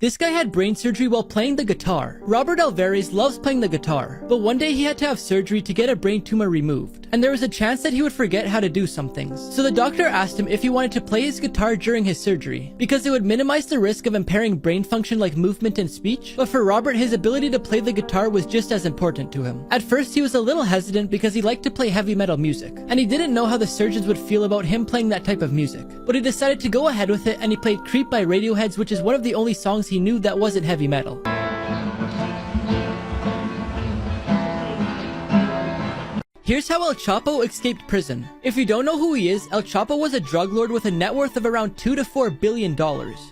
This guy had brain surgery while playing the guitar. Robert Alvarez loves playing the guitar, but one day he had to have surgery to get a brain tumor removed, and there was a chance that he would forget how to do some things. So the doctor asked him if he wanted to play his guitar during his surgery, because it would minimize the risk of impairing brain function like movement and speech, but for Robert, his ability to play the guitar was just as important to him. At first, he was a little hesitant because he liked to play heavy metal music, and he didn't know how the surgeons would feel about him playing that type of music, but he decided to go ahead with it, and he played Creep by Radiohead, which is one of the only songs he knew that wasn't heavy metal. Here's how El Chapo escaped prison. If you don't know who he is, El Chapo was a drug lord with a net worth of around $2 to $4 billion.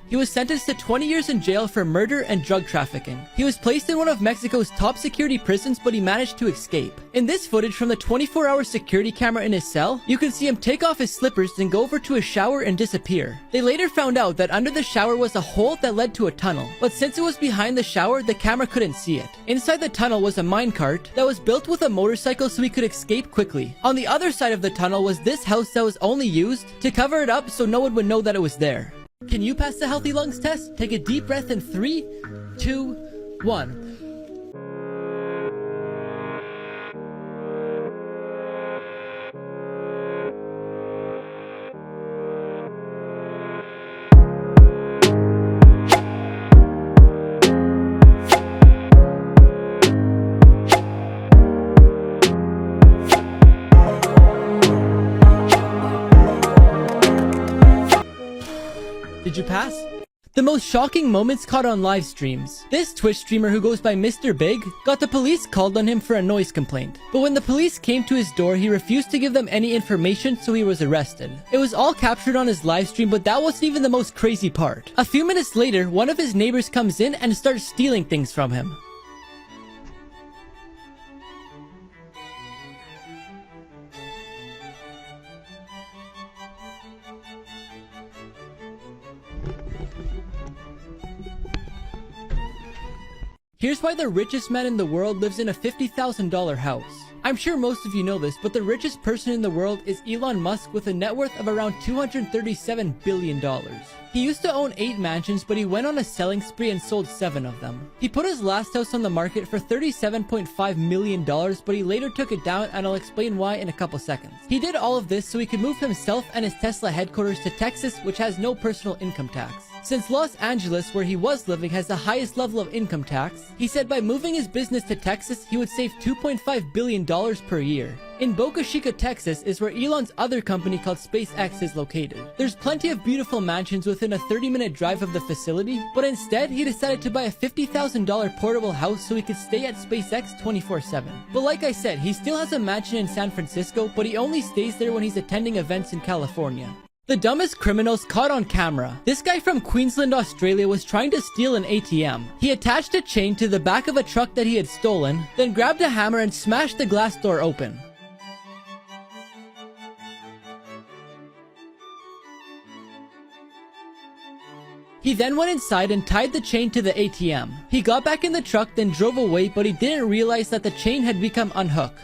He was sentenced to 20 years in jail for murder and drug trafficking. He was placed in one of Mexico's top security prisons, but he managed to escape. In this footage from the 24-hour security camera in his cell, you can see him take off his slippers and go over to a shower and disappear. They later found out that under the shower was a hole that led to a tunnel, but since it was behind the shower, the camera couldn't see it. Inside the tunnel was a minecart that was built with a motorcycle so he could escape quickly. On the other side of the tunnel was this house that was only used to cover it up so no one would know that it was there. Can you pass the healthy lungs test? Take a deep breath in 3, 2, 1. Did you pass? The most shocking moments caught on live streams. This Twitch streamer who goes by Mr. Big got the police called on him for a noise complaint. But when the police came to his door, he refused to give them any information, so he was arrested. It was all captured on his live stream, but that wasn't even the most crazy part. A few minutes later, one of his neighbors comes in and starts stealing things from him. Here's why the richest man in the world lives in a $50,000 house. I'm sure most of you know this, but the richest person in the world is Elon Musk with a net worth of around $237 billion. He used to own 8 mansions, but he went on a selling spree and sold 7 of them. He put his last house on the market for $37.5 million, but he later took it down, and I'll explain why in a couple seconds. He did all of this so he could move himself and his Tesla headquarters to Texas, which has no personal income tax. Since Los Angeles, where he was living, has the highest level of income tax, he said by moving his business to Texas, he would save $2.5 billion per year. In Boca Chica, Texas is where Elon's other company called SpaceX is located. There's plenty of beautiful mansions within a 30-minute drive of the facility, but instead he decided to buy a $50,000 portable house so he could stay at SpaceX 24/7. But like I said, he still has a mansion in San Francisco, but he only stays there when he's attending events in California. The dumbest criminals caught on camera. This guy from Queensland, Australia was trying to steal an ATM. He attached a chain to the back of a truck that he had stolen, then grabbed a hammer and smashed the glass door open. He then went inside and tied the chain to the ATM. He got back in the truck, then drove away, but he didn't realize that the chain had become unhooked.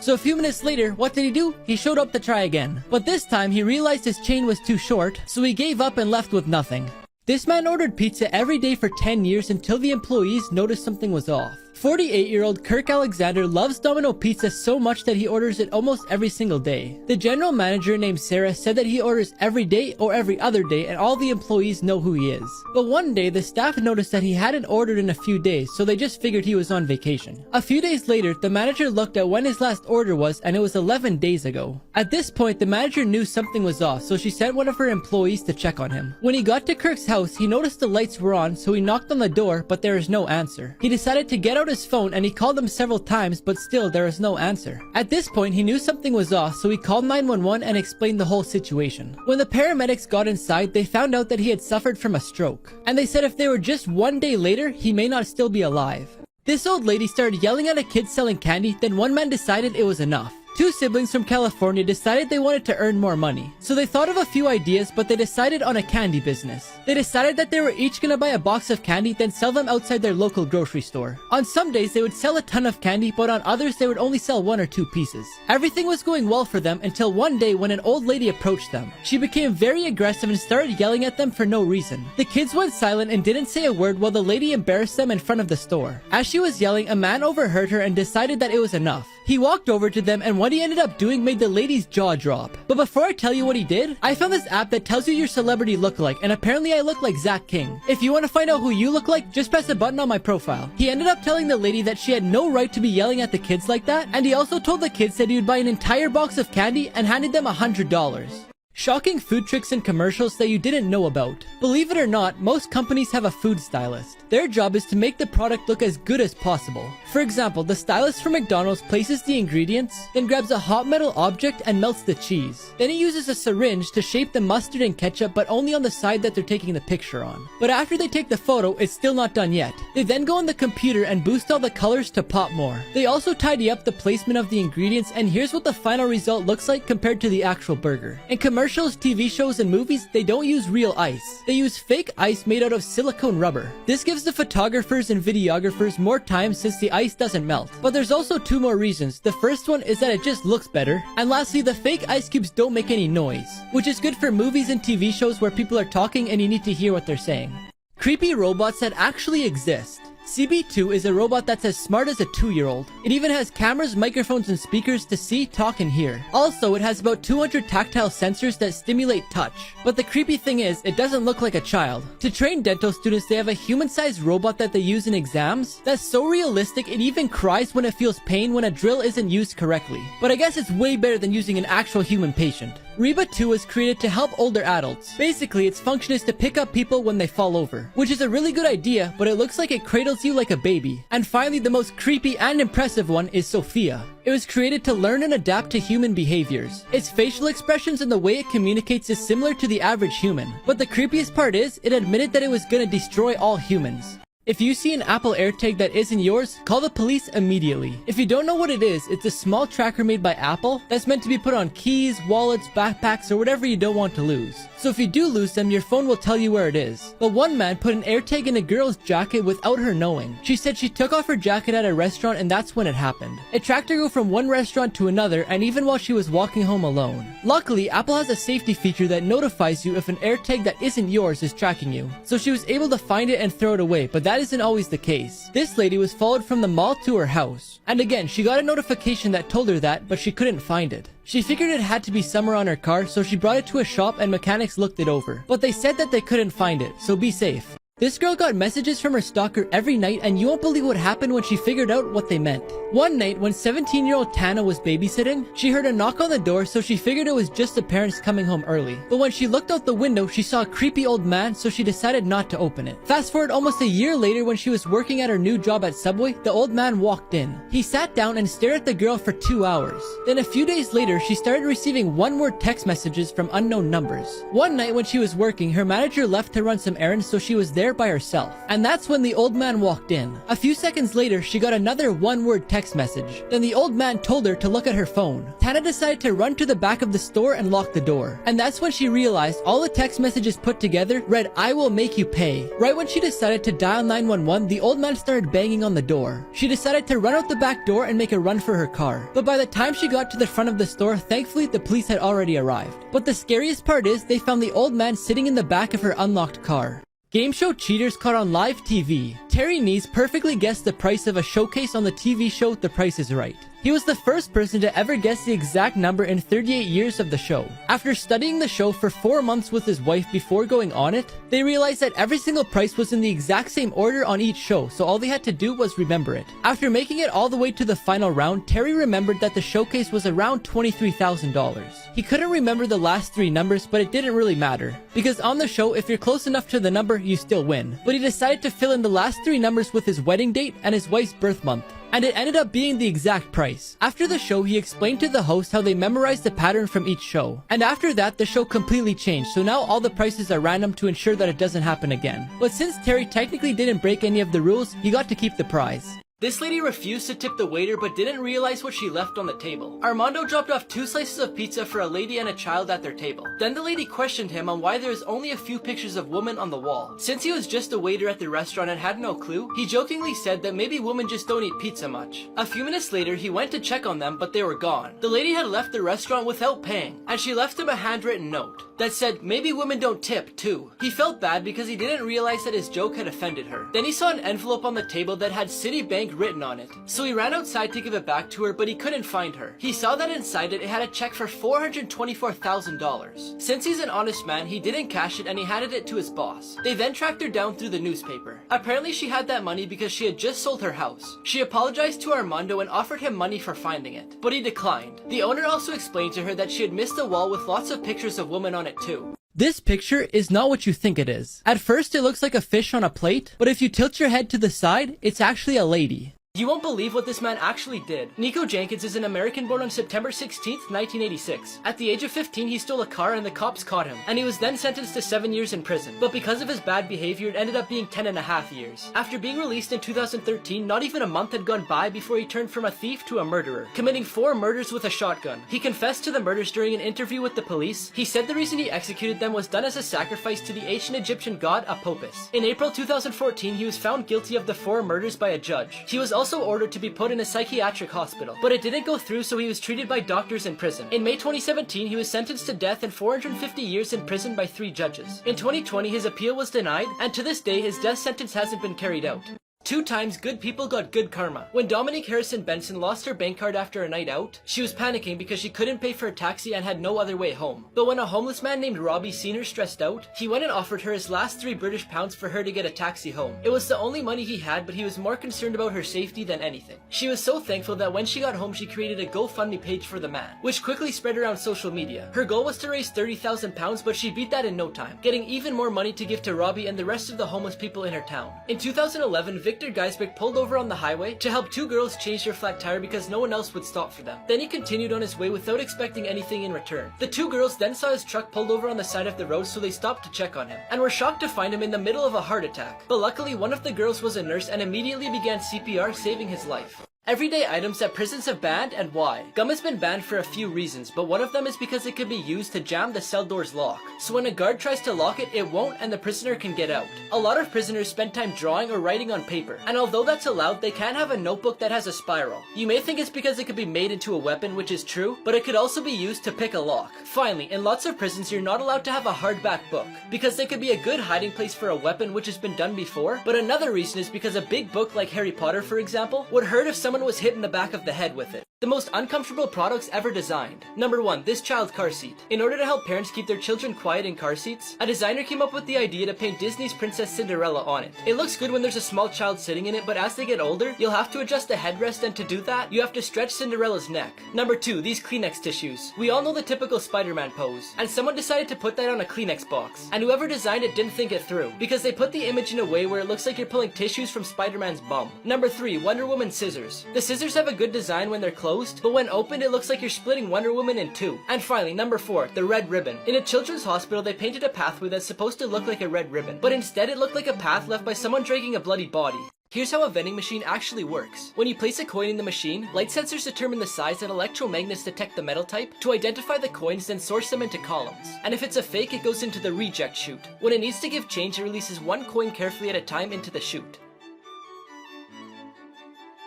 So a few minutes later, what did he do? He showed up to try again. But this time, he realized his chain was too short, so he gave up and left with nothing. This man ordered pizza every day for 10 years until the employees noticed something was off. 48-year-old Kirk Alexander loves Domino Pizza so much that he orders it almost every single day. The general manager named Sarah said that he orders every day or every other day, and all the employees know who he is. But one day, the staff noticed that he hadn't ordered in a few days, so they just figured he was on vacation. A few days later, the manager looked at when his last order was, and it was 11 days ago. At this point, the manager knew something was off, so she sent one of her employees to check on him. When he got to Kirk's house, he noticed the lights were on, so he knocked on the door, but there was no answer. He decided to get out his phone, and he called them several times, but still there was no answer. At this point, he knew something was off, so he called 911 and explained the whole situation. When the paramedics got inside, they found out that he had suffered from a stroke, and they said if they were just one day later, he may not still be alive. This old lady started yelling at a kid selling candy, then one man decided it was enough. Two siblings from California decided they wanted to earn more money. So they thought of a few ideas, but they decided on a candy business. They decided that they were each gonna buy a box of candy, then sell them outside their local grocery store. On some days, they would sell a ton of candy, but on others, they would only sell 1 or 2 pieces. Everything was going well for them until one day when an old lady approached them. She became very aggressive and started yelling at them for no reason. The kids went silent and didn't say a word while the lady embarrassed them in front of the store. As she was yelling, a man overheard her and decided that it was enough. He walked over to them, and what he ended up doing made the lady's jaw drop. But before I tell you what he did, I found this app that tells you your celebrity lookalike, and apparently I look like Zach King. If you want to find out who you look like, just press a button on my profile. He ended up telling the lady that she had no right to be yelling at the kids like that, and he also told the kids that he would buy an entire box of candy and handed them $100. Shocking food tricks and commercials that you didn't know about. Believe it or not, most companies have a food stylist. Their job is to make the product look as good as possible. For example, the stylist for McDonald's places the ingredients, then grabs a hot metal object and melts the cheese. Then he uses a syringe to shape the mustard and ketchup, but only on the side that they're taking the picture on. But after they take the photo, it's still not done yet. They then go on the computer and boost all the colors to pop more. They also tidy up the placement of the ingredients, and here's what the final result looks like compared to the actual burger. In commercials, TV shows, and movies, they don't use real ice. They use fake ice made out of silicone rubber. This gives the photographers and videographers more time since the ice doesn't melt. But there's also 2 more reasons. The first one is that it just looks better. And lastly, the fake ice cubes don't make any noise, which is good for movies and TV shows where people are talking and you need to hear what they're saying. Creepy robots that actually exist. CB2 is a robot that's as smart as a 2-year-old. It even has cameras, microphones, and speakers to see, talk, and hear. Also, it has about 200 tactile sensors that stimulate touch. But the creepy thing is, it doesn't look like a child. To train dental students, they have a human-sized robot that they use in exams that's so realistic it even cries when it feels pain when a drill isn't used correctly. But I guess it's way better than using an actual human patient. Reba 2 was created to help older adults. Basically, its function is to pick up people when they fall over, which is a really good idea, but it looks like it cradles you like a baby. And finally, the most creepy and impressive one is Sophia. It was created to learn and adapt to human behaviors. Its facial expressions and the way it communicates is similar to the average human. But the creepiest part is, it admitted that it was gonna destroy all humans. If you see an Apple AirTag that isn't yours, call the police immediately. If you don't know what it is, it's a small tracker made by Apple that's meant to be put on keys, wallets, backpacks, or whatever you don't want to lose. So if you do lose them, your phone will tell you where it is. But one man put an AirTag in a girl's jacket without her knowing. She said she took off her jacket at a restaurant and that's when it happened. It tracked her go from one restaurant to another, and even while she was walking home alone. Luckily, Apple has a safety feature that notifies you if an AirTag that isn't yours is tracking you. So she was able to find it and throw it away, but that isn't always the case. This lady was followed from the mall to her house. And again, she got a notification that told her that, but she couldn't find it. She figured it had to be somewhere on her car, so she brought it to a shop and mechanics looked it over. But they said that they couldn't find it, so be safe. This girl got messages from her stalker every night, and you won't believe what happened when she figured out what they meant. One night, when 17-year-old Tana was babysitting, she heard a knock on the door, so she figured it was just the parents coming home early. But when she looked out the window, she saw a creepy old man, so she decided not to open it. Fast forward almost a year later, when she was working at her new job at Subway, the old man walked in. He sat down and stared at the girl for 2 hours. Then a few days later, she started receiving one-word text messages from unknown numbers. One night when she was working, her manager left to run some errands, so she was there by herself. And that's when the old man walked in. A few seconds later, she got another one-word text message. Then the old man told her to look at her phone. Tana decided to run to the back of the store and lock the door. And that's when she realized all the text messages put together read, "I will make you pay." Right when she decided to dial 911, the old man started banging on the door. She decided to run out the back door and make a run for her car. But by the time she got to the front of the store, thankfully the police had already arrived. But the scariest part is, they found the old man sitting in the back of her unlocked car. Game show cheaters caught on live TV. Terry Nees perfectly guessed the price of a showcase on the TV show The Price is Right. He was the first person to ever guess the exact number in 38 years of the show. After studying the show for 4 months with his wife before going on it, they realized that every single price was in the exact same order on each show, so all they had to do was remember it. After making it all the way to the final round, Terry remembered that the showcase was around $23,000. He couldn't remember the last 3 numbers, but it didn't really matter, because on the show, if you're close enough to the number, you still win. But he decided to fill in the last 3 numbers with his wedding date and his wife's birth month. And it ended up being the exact price. After the show, he explained to the host how they memorized the pattern from each show. And after that, the show completely changed, so now all the prices are random to ensure that it doesn't happen again. But since Terry technically didn't break any of the rules, he got to keep the prize. This lady refused to tip the waiter but didn't realize what she left on the table. Armando dropped off 2 slices of pizza for a lady and a child at their table. Then the lady questioned him on why there is only a few pictures of women on the wall. Since he was just a waiter at the restaurant and had no clue, he jokingly said that maybe women just don't eat pizza much. A few minutes later, he went to check on them, but they were gone. The lady had left the restaurant without paying, and she left him a handwritten note that said maybe women don't tip too. He felt bad because he didn't realize that his joke had offended her. Then he saw an envelope on the table that had Citibank written on it. So he ran outside to give it back to her, but he couldn't find her. He saw that inside it had a check for $424,000. Since he's an honest man, he didn't cash it and he handed it to his boss. They then tracked her down through the newspaper. Apparently she had that money because she had just sold her house. She apologized to Armando and offered him money for finding it, but he declined. The owner also explained to her that she had missed a wall with lots of pictures of women on it too. This picture is not what you think it is. At first it looks like a fish on a plate, but if you tilt your head to the side, it's actually a lady. You won't believe what this man actually did. Nico Jenkins is an American born on September 16th, 1986. At the age of 15, he stole a car and the cops caught him, and he was then sentenced to 7 years in prison. But because of his bad behavior, it ended up being 10.5 years. After being released in 2013, not even a month had gone by before he turned from a thief to a murderer, committing 4 murders with a shotgun. He confessed to the murders during an interview with the police. He said the reason he executed them was done as a sacrifice to the ancient Egyptian god Apopis. In April 2014, he was found guilty of the 4 murders by a judge. He was also ordered to be put in a psychiatric hospital, but it didn't go through, so he was treated by doctors in prison. In May 2017, he was sentenced to death and 450 years in prison by 3 judges. In 2020, his appeal was denied, and to this day, his death sentence hasn't been carried out. 2 times good people got good karma. When Dominique Harrison Benson lost her bank card after a night out, she was panicking because she couldn't pay for a taxi and had no other way home. But when a homeless man named Robbie seen her stressed out, he went and offered her his last 3 British pounds for her to get a taxi home. It was the only money he had, but he was more concerned about her safety than anything. She was so thankful that when she got home, she created a GoFundMe page for the man, which quickly spread around social media. Her goal was to raise £30,000, but she beat that in no time, getting even more money to give to Robbie and the rest of the homeless people in her town. In 2011, Victor Geisbeck pulled over on the highway to help 2 girls change their flat tire because no one else would stop for them. Then he continued on his way without expecting anything in return. The 2 girls then saw his truck pulled over on the side of the road, so they stopped to check on him, and were shocked to find him in the middle of a heart attack. But luckily, one of the girls was a nurse and immediately began CPR, saving his life. Everyday items that prisons have banned and why. Gum has been banned for a few reasons, but one of them is because it can be used to jam the cell door's lock. So when a guard tries to lock it, it won't and the prisoner can get out. A lot of prisoners spend time drawing or writing on paper, and although that's allowed, they can't have a notebook that has a spiral. You may think it's because it could be made into a weapon, which is true, but it could also be used to pick a lock. Finally, in lots of prisons, you're not allowed to have a hardback book, because they could be a good hiding place for a weapon, which has been done before. But another reason is because a big book like Harry Potter, for example, would hurt if someone was hit in the back of the head with it. The most uncomfortable products ever designed. Number 1, this child car seat. In order to help parents keep their children quiet in car seats, a designer came up with the idea to paint Disney's Princess Cinderella on it. It looks good when there's a small child sitting in it, but as they get older, you'll have to adjust the headrest, and to do that, you have to stretch Cinderella's neck. Number 2, these Kleenex tissues. We all know the typical Spider-Man pose, and someone decided to put that on a Kleenex box, and whoever designed it didn't think it through, because they put the image in a way where it looks like you're pulling tissues from Spider-Man's bum. Number 3, Wonder Woman scissors. The scissors have a good design when they're closed, but when open, it looks like you're splitting Wonder Woman in 2. And finally, number 4, the red ribbon. In a children's hospital, they painted a pathway that's supposed to look like a red ribbon, but instead it looked like a path left by someone dragging a bloody body. Here's how a vending machine actually works. When you place a coin in the machine, light sensors determine the size and electromagnets detect the metal type to identify the coins, then sort them into columns. And if it's a fake, it goes into the reject chute. When it needs to give change, it releases 1 coin carefully at a time into the chute.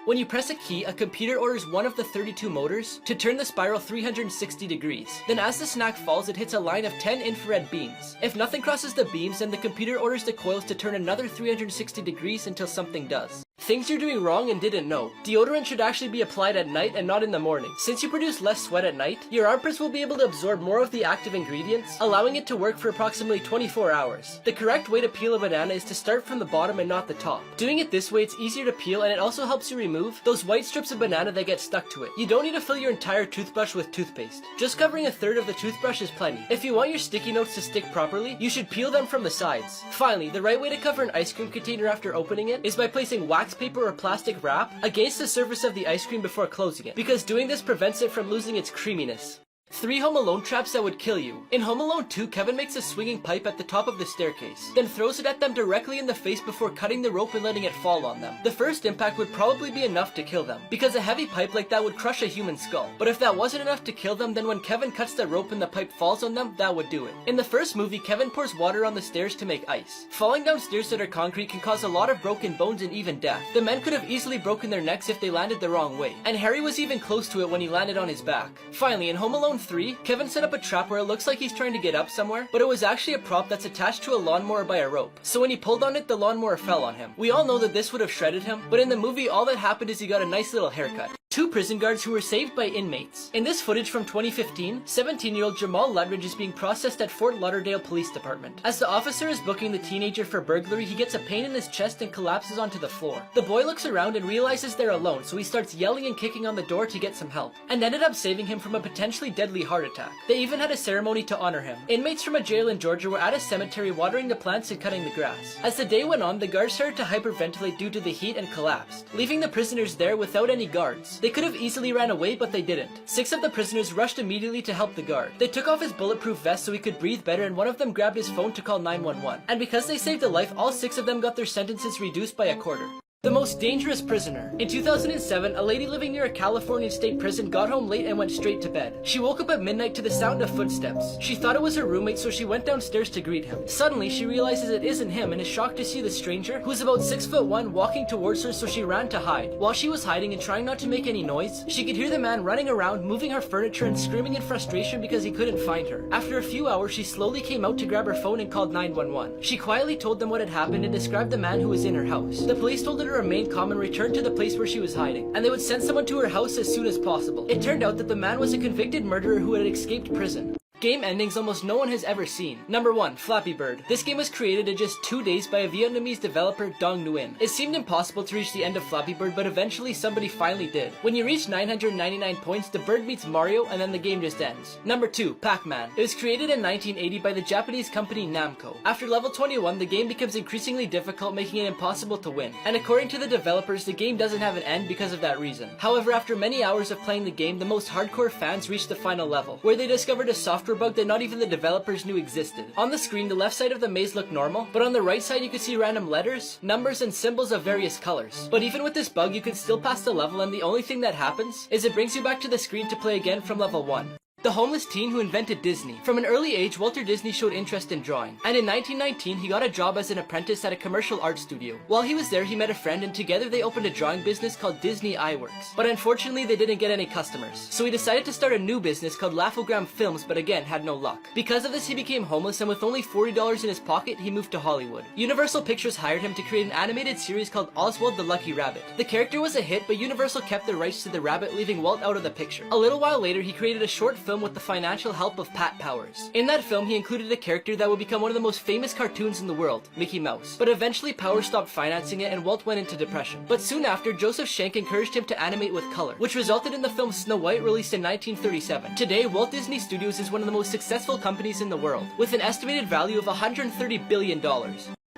When you press a key, a computer orders one of the 32 motors to turn the spiral 360 degrees. Then as the snack falls, it hits a line of 10 infrared beams. If nothing crosses the beams, then the computer orders the coils to turn another 360 degrees until something does. Things you're doing wrong and didn't know. Deodorant should actually be applied at night and not in the morning. Since you produce less sweat at night, your armpits will be able to absorb more of the active ingredients, allowing it to work for approximately 24 hours. The correct way to peel a banana is to start from the bottom and not the top. Doing it this way, it's easier to peel, and it also helps you remove those white strips of banana that get stuck to it. You don't need to fill your entire toothbrush with toothpaste. Just covering 1/3 of the toothbrush is plenty. If you want your sticky notes to stick properly, you should peel them from the sides. Finally, the right way to cover an ice cream container after opening it is by placing wax paper or plastic wrap against the surface of the ice cream before closing it, because doing this prevents it from losing its creaminess. 3 Home Alone traps that would kill you. In Home Alone 2, Kevin makes a swinging pipe at the top of the staircase, then throws it at them directly in the face before cutting the rope and letting it fall on them. The first impact would probably be enough to kill them, because a heavy pipe like that would crush a human skull. But if that wasn't enough to kill them, then when Kevin cuts the rope and the pipe falls on them, that would do it. In the first movie, Kevin pours water on the stairs to make ice. Falling down stairs that are concrete can cause a lot of broken bones and even death. The men could have easily broken their necks if they landed the wrong way, and Harry was even close to it when he landed on his back. Finally, in Home Alone 3, Kevin set up a trap where it looks like he's trying to get up somewhere, but it was actually a prop that's attached to a lawnmower by a rope. So when he pulled on it, the lawnmower fell on him. We all know that this would have shredded him, but in the movie all that happened is he got a nice little haircut. 2 prison guards who were saved by inmates. In this footage from 2015, 17-year-old Jamal Ludridge is being processed at Fort Lauderdale Police Department. As the officer is booking the teenager for burglary, he gets a pain in his chest and collapses onto the floor. The boy looks around and realizes they're alone, so he starts yelling and kicking on the door to get some help, and ended up saving him from a potentially deadly heart attack. They even had a ceremony to honor him. Inmates from a jail in Georgia were at a cemetery watering the plants and cutting the grass. As the day went on, the guards started to hyperventilate due to the heat and collapsed, leaving the prisoners there without any guards. They could have easily ran away, but they didn't. 6 of the prisoners rushed immediately to help the guard. They took off his bulletproof vest so he could breathe better, and one of them grabbed his phone to call 911. And because they saved a life, all 6 of them got their sentences reduced by a quarter. The most dangerous prisoner. In 2007, a lady living near a California state prison got home late and went straight to bed. She woke up at midnight to the sound of footsteps. She thought it was her roommate, so she went downstairs to greet him. Suddenly, she realizes it isn't him and is shocked to see the stranger, who's about 6'1", walking towards her, so she ran to hide. While she was hiding and trying not to make any noise, she could hear the man running around, moving her furniture and screaming in frustration because he couldn't find her. After a few hours, she slowly came out to grab her phone and called 911. She quietly told them what had happened and described the man who was in her house. The police told her to remain calm and return to the place where she was hiding, and they would send someone to her house as soon as possible. It turned out that the man was a convicted murderer who had escaped prison. Game endings almost no one has ever seen. Number 1, Flappy Bird. This game was created in just 2 days by a Vietnamese developer, Dong Nguyen. It seemed impossible to reach the end of Flappy Bird, but eventually somebody finally did. When you reach 999 points, the bird meets Mario, and then the game just ends. Number 2, Pac-Man. It was created in 1980 by the Japanese company Namco. After level 21, the game becomes increasingly difficult, making it impossible to win. And according to the developers, the game doesn't have an end because of that reason. However, after many hours of playing the game, the most hardcore fans reached the final level, where they discovered a software bug that not even the developers knew existed. On the screen, the left side of the maze looked normal, but on the right side you could see random letters, numbers, and symbols of various colors. But even with this bug, you could still pass the level, and the only thing that happens is it brings you back to the screen to play again from level 1. The homeless teen who invented Disney. From an early age, Walter Disney showed interest in drawing, and in 1919 he got a job as an apprentice at a commercial art studio. While he was there, he met a friend, and together they opened a drawing business called Disney Eyeworks. But unfortunately, they didn't get any customers, so he decided to start a new business called Laugh-O-Gram Films, but again had no luck. Because of this, he became homeless, and with only $40 in his pocket, he moved to Hollywood. Universal Pictures hired him to create an animated series called Oswald the Lucky Rabbit. The character was a hit, but Universal kept the rights to the rabbit, leaving Walt out of the picture. A little while later, he created a short film with the financial help of Pat Powers. In that film, he included a character that would become one of the most famous cartoons in the world, Mickey Mouse. But eventually, Powers stopped financing it and Walt went into depression. But soon after, Joseph Schenck encouraged him to animate with color, which resulted in the film Snow White, released in 1937. Today, Walt Disney Studios is one of the most successful companies in the world, with an estimated value of $130 billion.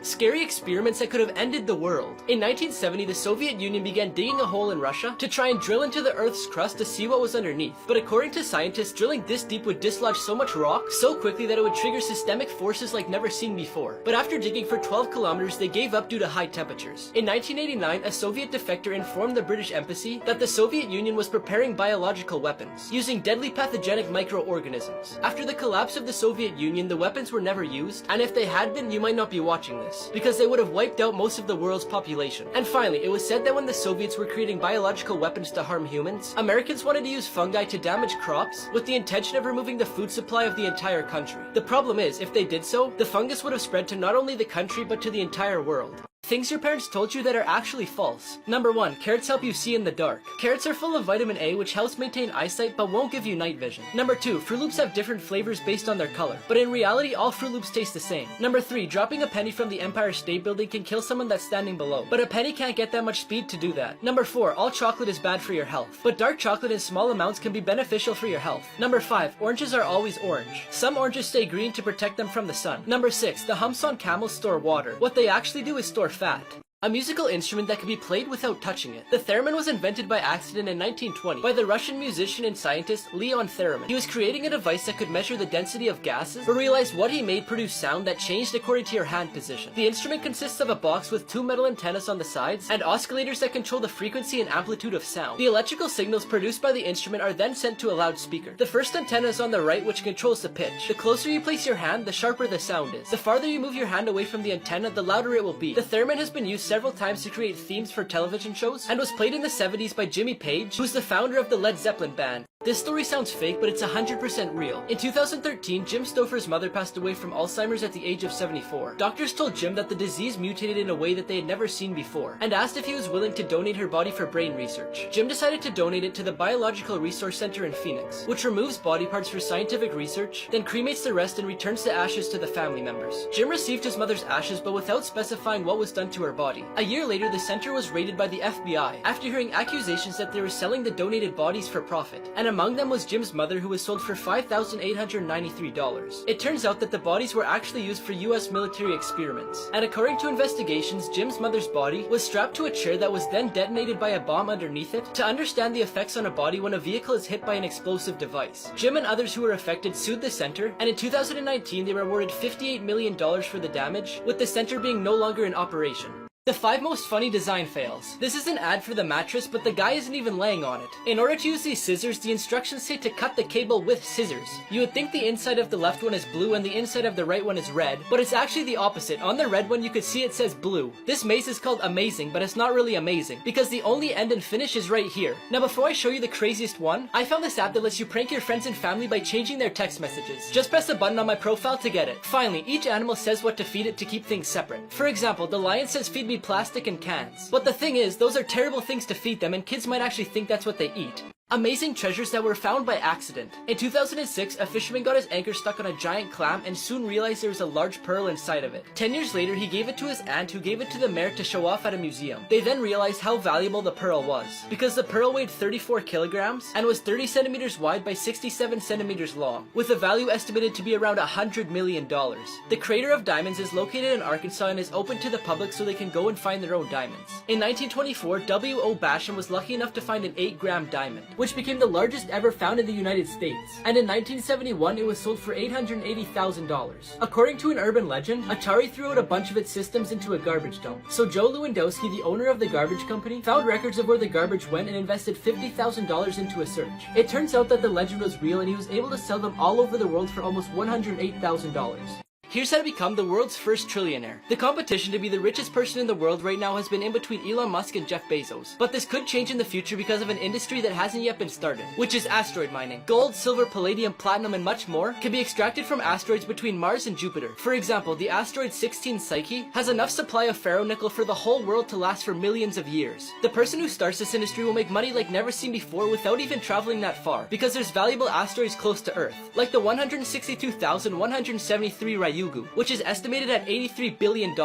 Scary experiments that could have ended the world. In 1970, the Soviet Union began digging a hole in Russia to try and drill into the Earth's crust to see what was underneath. But according to scientists, drilling this deep would dislodge so much rock so quickly that it would trigger systemic forces like never seen before. But after digging for 12 kilometers, they gave up due to high temperatures. In 1989, a Soviet defector informed the British embassy that the Soviet Union was preparing biological weapons, using deadly pathogenic microorganisms. After the collapse of the Soviet Union, the weapons were never used, and if they had been, you might not be watching this, because they would have wiped out most of the world's population. And finally, it was said that when the Soviets were creating biological weapons to harm humans, Americans wanted to use fungi to damage crops with the intention of removing the food supply of the entire country. The problem is, if they did so, the fungus would have spread to not only the country but to the entire world. Things your parents told you that are actually false. Number 1, carrots help you see in the dark. Carrots are full of vitamin A, which helps maintain eyesight but won't give you night vision. Number 2, Fruit Loops have different flavors based on their color, but in reality all Fruit Loops taste the same. Number 3, dropping a penny from the Empire State Building can kill someone that's standing below, but a penny can't get that much speed to do that. Number 4, all chocolate is bad for your health, but dark chocolate in small amounts can be beneficial for your health. Number 5, oranges are always orange. Some oranges stay green to protect them from the sun. Number 6, the humps on camels store water. What they actually do is store fat. a musical instrument that can be played without touching it. The theremin was invented by accident in 1920 by the Russian musician and scientist Leon Theremin. He was creating a device that could measure the density of gases, but realized what he made produced sound that changed according to your hand position. The instrument consists of a box with two metal antennas on the sides and oscillators that control the frequency and amplitude of sound. The electrical signals produced by the instrument are then sent to a loudspeaker. The first antenna is on the right, which controls the pitch. The closer you place your hand, the sharper the sound is. The farther you move your hand away from the antenna, the louder it will be. The theremin has been used several times to create themes for television shows and was played in the 70s by Jimmy Page, who's the founder of the Led Zeppelin band. This story sounds fake, but it's 100% real. In 2013, Jim Stoffer's mother passed away from Alzheimer's at the age of 74. Doctors told Jim that the disease mutated in a way that they had never seen before, and asked if he was willing to donate her body for brain research. Jim decided to donate it to the Biological Resource Center in Phoenix, which removes body parts for scientific research, then cremates the rest and returns the ashes to the family members. Jim received his mother's ashes, but without specifying what was done to her body. A year later, the center was raided by the FBI after hearing accusations that they were selling the donated bodies for profit, and among them was Jim's mother, who was sold for $5,893. It turns out that the bodies were actually used for US military experiments, and according to investigations, Jim's mother's body was strapped to a chair that was then detonated by a bomb underneath it to understand the effects on a body when a vehicle is hit by an explosive device. Jim and others who were affected sued the center, and in 2019 they were awarded $58 million for the damage, with the center being no longer in operation. The 5 most funny design fails. This is an ad for the mattress, but the guy isn't even laying on it. In order to use these scissors, the instructions say to cut the cable with scissors. You would think the inside of the left one is blue and the inside of the right one is red, but it's actually the opposite. On the red one you could see it says blue. This maze is called amazing, but it's not really amazing, because the only end and finish is right here. Now before I show you the craziest one, I found this app that lets you prank your friends and family by changing their text messages. Just press the button on my profile to get it. Finally, each animal says what to feed it to keep things separate. For example, the lion says feed me plastic and cans. But the thing is, those are terrible things to feed them, and kids might actually think that's what they eat. Amazing treasures that were found by accident. In 2006, a fisherman got his anchor stuck on a giant clam and soon realized there was a large pearl inside of it. 10 years later, he gave it to his aunt, who gave it to the mayor to show off at a museum. They then realized how valuable the pearl was, because the pearl weighed 34 kilograms and was 30 centimeters wide by 67 centimeters long, with a value estimated to be around $100 million. The crater of diamonds is located in Arkansas and is open to the public so they can go and find their own diamonds. In 1924, W.O. Basham was lucky enough to find an 8-gram diamond, which became the largest ever found in the United States, and in 1971 it was sold for $880,000. According to an urban legend, Atari threw out a bunch of its systems into a garbage dump, so Joe Lewandowski, the owner of the garbage company, found records of where the garbage went and invested $50,000 into a search. It turns out that the legend was real and he was able to sell them all over the world for almost $108,000. Here's how to become the world's first trillionaire. The competition to be the richest person in the world right now has been in between Elon Musk and Jeff Bezos. But this could change in the future because of an industry that hasn't yet been started, which is asteroid mining. Gold, silver, palladium, platinum, and much more can be extracted from asteroids between Mars and Jupiter. For example, the asteroid 16 Psyche has enough supply of ferronickel for the whole world to last for millions of years. The person who starts this industry will make money like never seen before without even traveling that far, because there's valuable asteroids close to Earth, like the 162,173 Ryugu, which is estimated at $83 billion.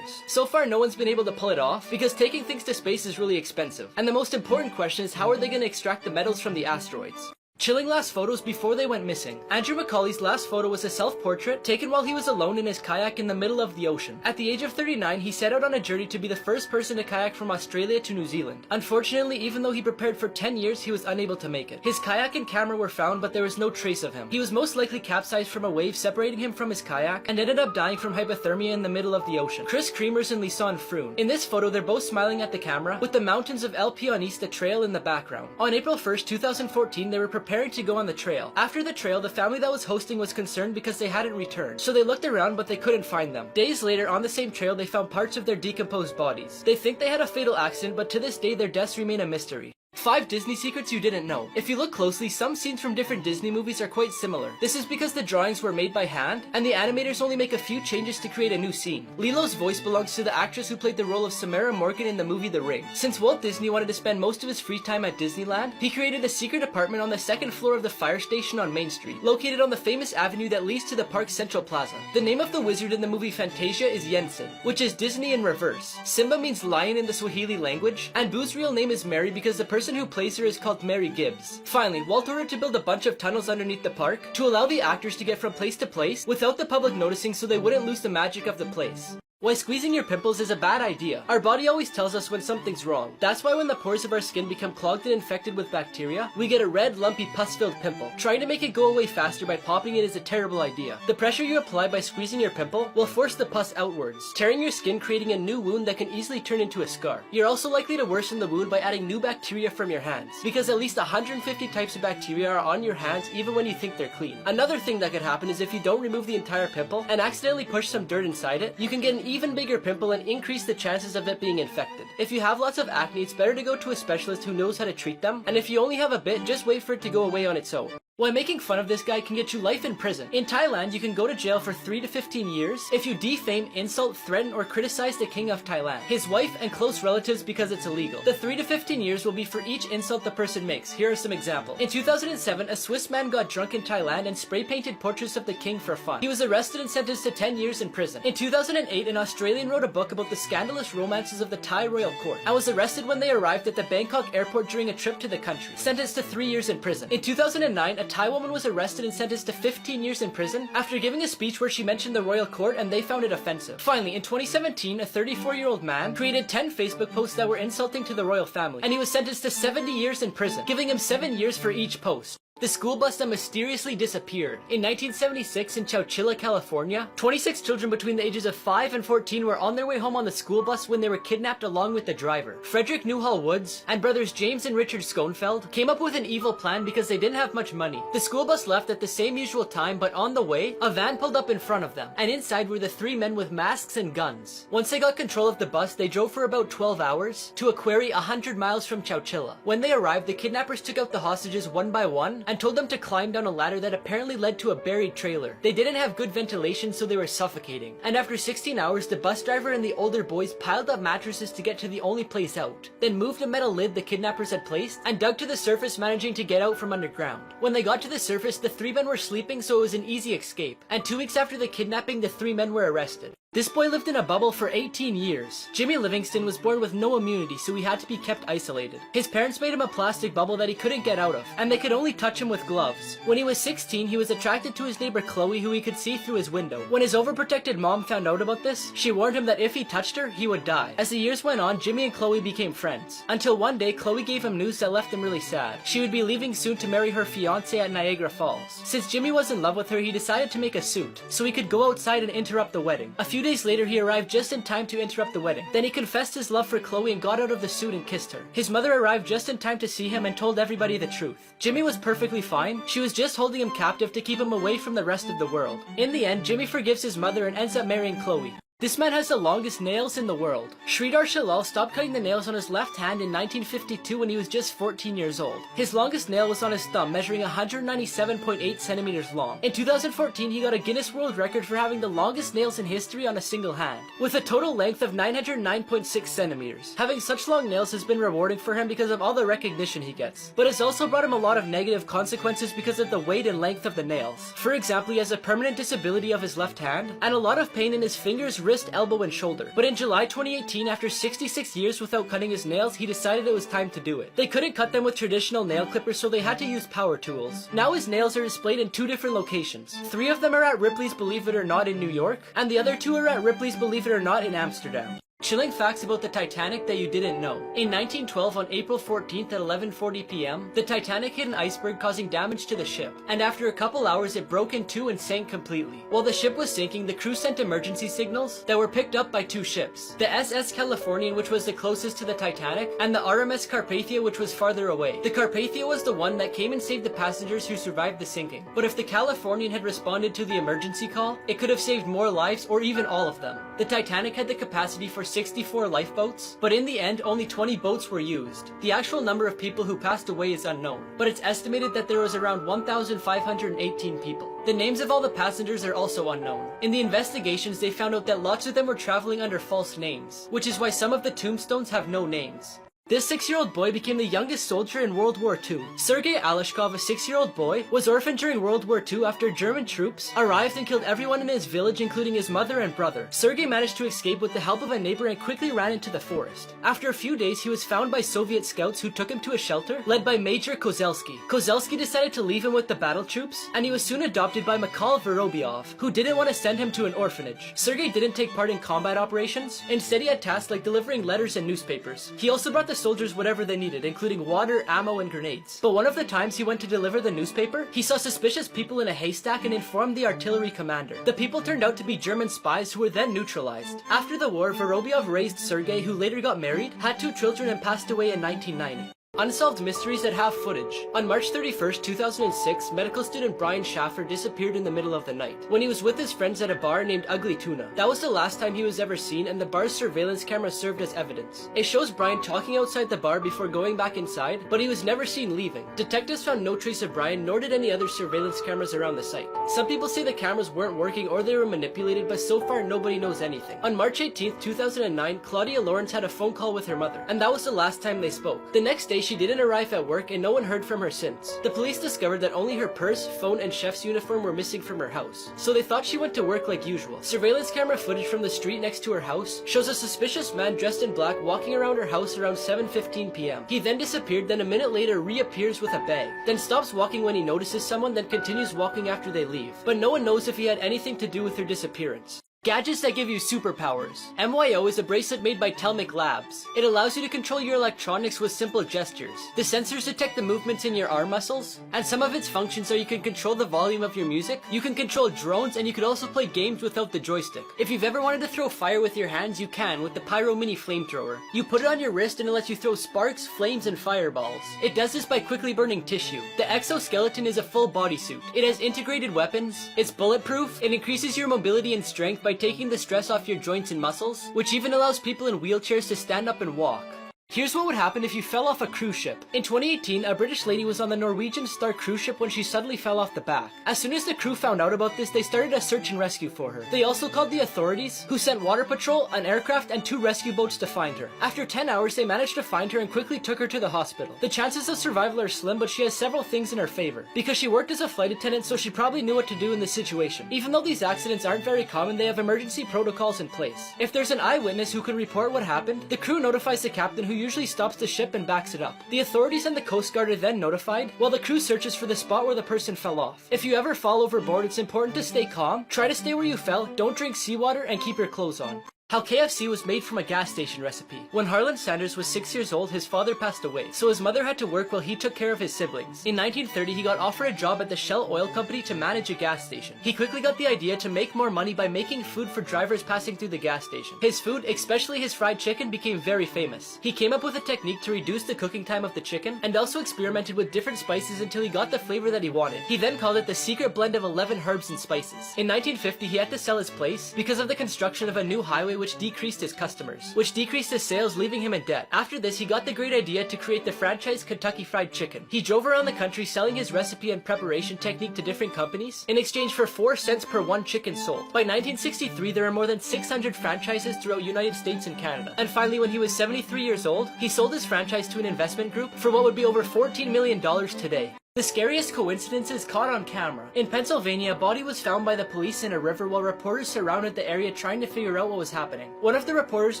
So far, no one's been able to pull it off, because taking things to space is really expensive. And the most important question is, how are they going to extract the metals from the asteroids? Chilling last photos before they went missing. Andrew Macaulay's last photo was a self-portrait taken while he was alone in his kayak in the middle of the ocean. At the age of 39, he set out on a journey to be the first person to kayak from Australia to New Zealand. Unfortunately, even though he prepared for 10 years, he was unable to make it. His kayak and camera were found, but there was no trace of him. He was most likely capsized from a wave separating him from his kayak and ended up dying from hypothermia in the middle of the ocean. Chris Creamers and Lisanne Froon. In this photo, they're both smiling at the camera, with the mountains of El Pionista Trail in the background. On April 1st, 2014, they were preparing to go on the trail. After the trail, the family that was hosting was concerned because they hadn't returned, so they looked around but they couldn't find them. Days later, on the same trail, they found parts of their decomposed bodies. They think they had a fatal accident, but to this day their deaths remain a mystery. 5 Disney secrets you didn't know. If you look closely, some scenes from different Disney movies are quite similar. This is because the drawings were made by hand, and the animators only make a few changes to create a new scene. Lilo's voice belongs to the actress who played the role of Samara Morgan in the movie The Ring. Since Walt Disney wanted to spend most of his free time at Disneyland, he created a secret apartment on the 2nd floor of the fire station on Main Street, located on the famous avenue that leads to the park's Central Plaza. The name of the wizard in the movie Fantasia is Yensid, which is Disney in reverse. Simba means lion in the Swahili language, and Boo's real name is Mary because the person who plays her is called Mary Gibbs. Finally, Walt ordered to build a bunch of tunnels underneath the park to allow the actors to get from place to place without the public noticing, so they wouldn't lose the magic of the place. Why squeezing your pimples is a bad idea. Our body always tells us when something's wrong. That's why when the pores of our skin become clogged and infected with bacteria, we get a red, lumpy, pus-filled pimple. Trying to make it go away faster by popping it is a terrible idea. The pressure you apply by squeezing your pimple will force the pus outwards, tearing your skin, creating a new wound that can easily turn into a scar. You're also likely to worsen the wound by adding new bacteria from your hands, because at least 150 types of bacteria are on your hands even when you think they're clean. Another thing that could happen is if you don't remove the entire pimple and accidentally push some dirt inside it, you can get an even bigger pimple and increase the chances of it being infected. If you have lots of acne, it's better to go to a specialist who knows how to treat them, and if you only have a bit, just wait for it to go away on its own. Why making fun of this guy can get you life in prison. In Thailand, you can go to jail for 3 to 15 years if you defame, insult, threaten, or criticize the king of Thailand, his wife, and close relatives because it's illegal. The 3 to 15 years will be for each insult the person makes. Here are some examples. In 2007, a Swiss man got drunk in Thailand and spray-painted portraits of the king for fun. He was arrested and sentenced to 10 years in prison. In 2008, an Australian wrote a book about the scandalous romances of the Thai royal court and was arrested when they arrived at the Bangkok airport during a trip to the country, sentenced to 3 years in prison. In 2009, a Thai woman was arrested and sentenced to 15 years in prison after giving a speech where she mentioned the royal court and they found it offensive. Finally, in 2017, a 34-year-old man created 10 Facebook posts that were insulting to the royal family, and he was sentenced to 70 years in prison, giving him 7 years for each post. The school bus that mysteriously disappeared. In 1976 in Chowchilla, California, 26 children between the ages of 5 and 14 were on their way home on the school bus when they were kidnapped along with the driver. Frederick Newhall Woods and brothers James and Richard Schoenfeld came up with an evil plan because they didn't have much money. The school bus left at the same usual time, but on the way, a van pulled up in front of them, and inside were the 3 men with masks and guns. Once they got control of the bus, they drove for about 12 hours to a quarry 100 miles from Chowchilla. When they arrived, the kidnappers took out the hostages one by one and told them to climb down a ladder that apparently led to a buried trailer. They didn't have good ventilation, so they were suffocating. And after 16 hours, the bus driver and the older boys piled up mattresses to get to the only place out, then moved a metal lid the kidnappers had placed and dug to the surface, managing to get out from underground. When they got to the surface, the 3 men were sleeping, so it was an easy escape. And 2 weeks after the kidnapping, the 3 men were arrested. This boy lived in a bubble for 18 years. Jimmy Livingston was born with no immunity, so he had to be kept isolated. His parents made him a plastic bubble that he couldn't get out of, and they could only touch him with gloves. When he was 16, he was attracted to his neighbor Chloe, who he could see through his window. When his overprotected mom found out about this, she warned him that if he touched her, he would die. As the years went on, Jimmy and Chloe became friends, until one day Chloe gave him news that left him really sad. She would be leaving soon to marry her fiancé at Niagara Falls. Since Jimmy was in love with her, he decided to make a suit, so he could go outside and interrupt the wedding. A few days later, he arrived just in time to interrupt the wedding. Then he confessed his love for Chloe and got out of the suit and kissed her. His mother arrived just in time to see him and told everybody the truth. Jimmy was perfectly fine. She was just holding him captive to keep him away from the rest of the world. In the end, Jimmy forgives his mother and ends up marrying Chloe. This man has the longest nails in the world. Sridhar Shalal stopped cutting the nails on his left hand in 1952 when he was just 14 years old. His longest nail was on his thumb, measuring 197.8 centimeters long. In 2014, he got a Guinness World Record for having the longest nails in history on a single hand, with a total length of 909.6 centimeters. Having such long nails has been rewarding for him because of all the recognition he gets, but it's also brought him a lot of negative consequences because of the weight and length of the nails. For example, he has a permanent disability of his left hand, and a lot of pain in his fingers, wrist, elbow, and shoulder. But in July 2018, after 66 years without cutting his nails, he decided it was time to do it. They couldn't cut them with traditional nail clippers, so they had to use power tools. Now his nails are displayed in 2 different locations. 3 of them are at Ripley's Believe It or Not in New York, and the other 2 are at Ripley's Believe It or Not in Amsterdam. Chilling facts about the Titanic that you didn't know. In 1912, on April 14th at 11:40 p.m., the Titanic hit an iceberg causing damage to the ship, and after a couple hours it broke in 2 and sank completely. While the ship was sinking, the crew sent emergency signals that were picked up by 2 ships. The SS Californian, which was the closest to the Titanic, and the RMS Carpathia, which was farther away. The Carpathia was the one that came and saved the passengers who survived the sinking. But if the Californian had responded to the emergency call, it could have saved more lives or even all of them. The Titanic had the capacity for 64 lifeboats, but in the end only 20 boats were used. The actual number of people who passed away is unknown, but it's estimated that there was around 1,518 people. The names of all the passengers are also unknown. In the investigations, they found out that lots of them were traveling under false names, which is why some of the tombstones have no names. This 6-year-old boy became the youngest soldier in World War II. Sergei Aleshkov, a 6-year-old boy, was orphaned during World War II after German troops arrived and killed everyone in his village, including his mother and brother. Sergei managed to escape with the help of a neighbor and quickly ran into the forest. After a few days, he was found by Soviet scouts who took him to a shelter led by Major Kozelski. Kozelski decided to leave him with the battle troops, and he was soon adopted by Mikhail Vorobyov, who didn't want to send him to an orphanage. Sergei didn't take part in combat operations. Instead, he had tasks like delivering letters and newspapers. He also brought the soldiers whatever they needed, including water, ammo, and grenades. But one of the times he went to deliver the newspaper, he saw suspicious people in a haystack and informed the artillery commander. The people turned out to be German spies who were then neutralized. After the war, Vorobyov raised Sergei, who later got married, had 2 children, and passed away in 1990. Unsolved mysteries that have footage. On March 31st, 2006, medical student Brian Schaffer disappeared in the middle of the night when he was with his friends at a bar named Ugly Tuna. That was the last time he was ever seen, and the bar's surveillance camera served as evidence. It shows Brian talking outside the bar before going back inside, but he was never seen leaving. Detectives found no trace of Brian, nor did any other surveillance cameras around the site. Some people say the cameras weren't working or they were manipulated, but so far nobody knows anything. On March 18th, 2009, Claudia Lawrence had a phone call with her mother, and that was the last time they spoke. The next day, she didn't arrive at work and no one heard from her since. The police discovered that only her purse, phone, and chef's uniform were missing from her house, so they thought she went to work like usual. Surveillance camera footage from the street next to her house shows a suspicious man dressed in black walking around her house around 7:15 p.m. He then disappeared, then a minute later reappears with a bag, then stops walking when he notices someone, then continues walking after they leave. But no one knows if he had anything to do with her disappearance. Gadgets that give you superpowers. MYO is a bracelet made by Telmic Labs. It allows you to control your electronics with simple gestures. The sensors detect the movements in your arm muscles, and some of its functions are you can control the volume of your music, you can control drones, and you can also play games without the joystick. If you've ever wanted to throw fire with your hands, you can with the Pyro Mini Flamethrower. You put it on your wrist and it lets you throw sparks, flames, and fireballs. It does this by quickly burning tissue. The exoskeleton is a full bodysuit. It has integrated weapons, it's bulletproof, it increases your mobility and strength by taking the stress off your joints and muscles, which even allows people in wheelchairs to stand up and walk. Here's what would happen if you fell off a cruise ship. In 2018, a British lady was on the Norwegian Star cruise ship when she suddenly fell off the back. As soon as the crew found out about this, they started a search and rescue for her. They also called the authorities, who sent water patrol, an aircraft, and 2 rescue boats to find her. After 10 hours, they managed to find her and quickly took her to the hospital. The chances of survival are slim, but she has several things in her favor. Because she worked as a flight attendant, so she probably knew what to do in this situation. Even though these accidents aren't very common, they have emergency protocols in place. If there's an eyewitness who can report what happened, the crew notifies the captain, who usually stops the ship and backs it up. The authorities and the Coast Guard are then notified, while the crew searches for the spot where the person fell off. If you ever fall overboard, it's important to stay calm, try to stay where you fell, don't drink seawater, and keep your clothes on. How KFC was made from a gas station recipe. When Harlan Sanders was 6 years old, his father passed away, so his mother had to work while he took care of his siblings. In 1930, he got offered a job at the Shell Oil Company to manage a gas station. He quickly got the idea to make more money by making food for drivers passing through the gas station. His food, especially his fried chicken, became very famous. He came up with a technique to reduce the cooking time of the chicken, and also experimented with different spices until he got the flavor that he wanted. He then called it the secret blend of 11 herbs and spices. In 1950, he had to sell his place because of the construction of a new highway, which decreased his customers, which decreased his sales, leaving him in debt. After this, he got the great idea to create the franchise Kentucky Fried Chicken. He drove around the country selling his recipe and preparation technique to different companies in exchange for 4 cents per 1 chicken sold. By 1963, there were more than 600 franchises throughout United States and Canada. And finally, when he was 73 years old, he sold his franchise to an investment group for what would be over $14 million today. The scariest coincidences caught on camera. In Pennsylvania, a body was found by the police in a river while reporters surrounded the area trying to figure out what was happening. One of the reporters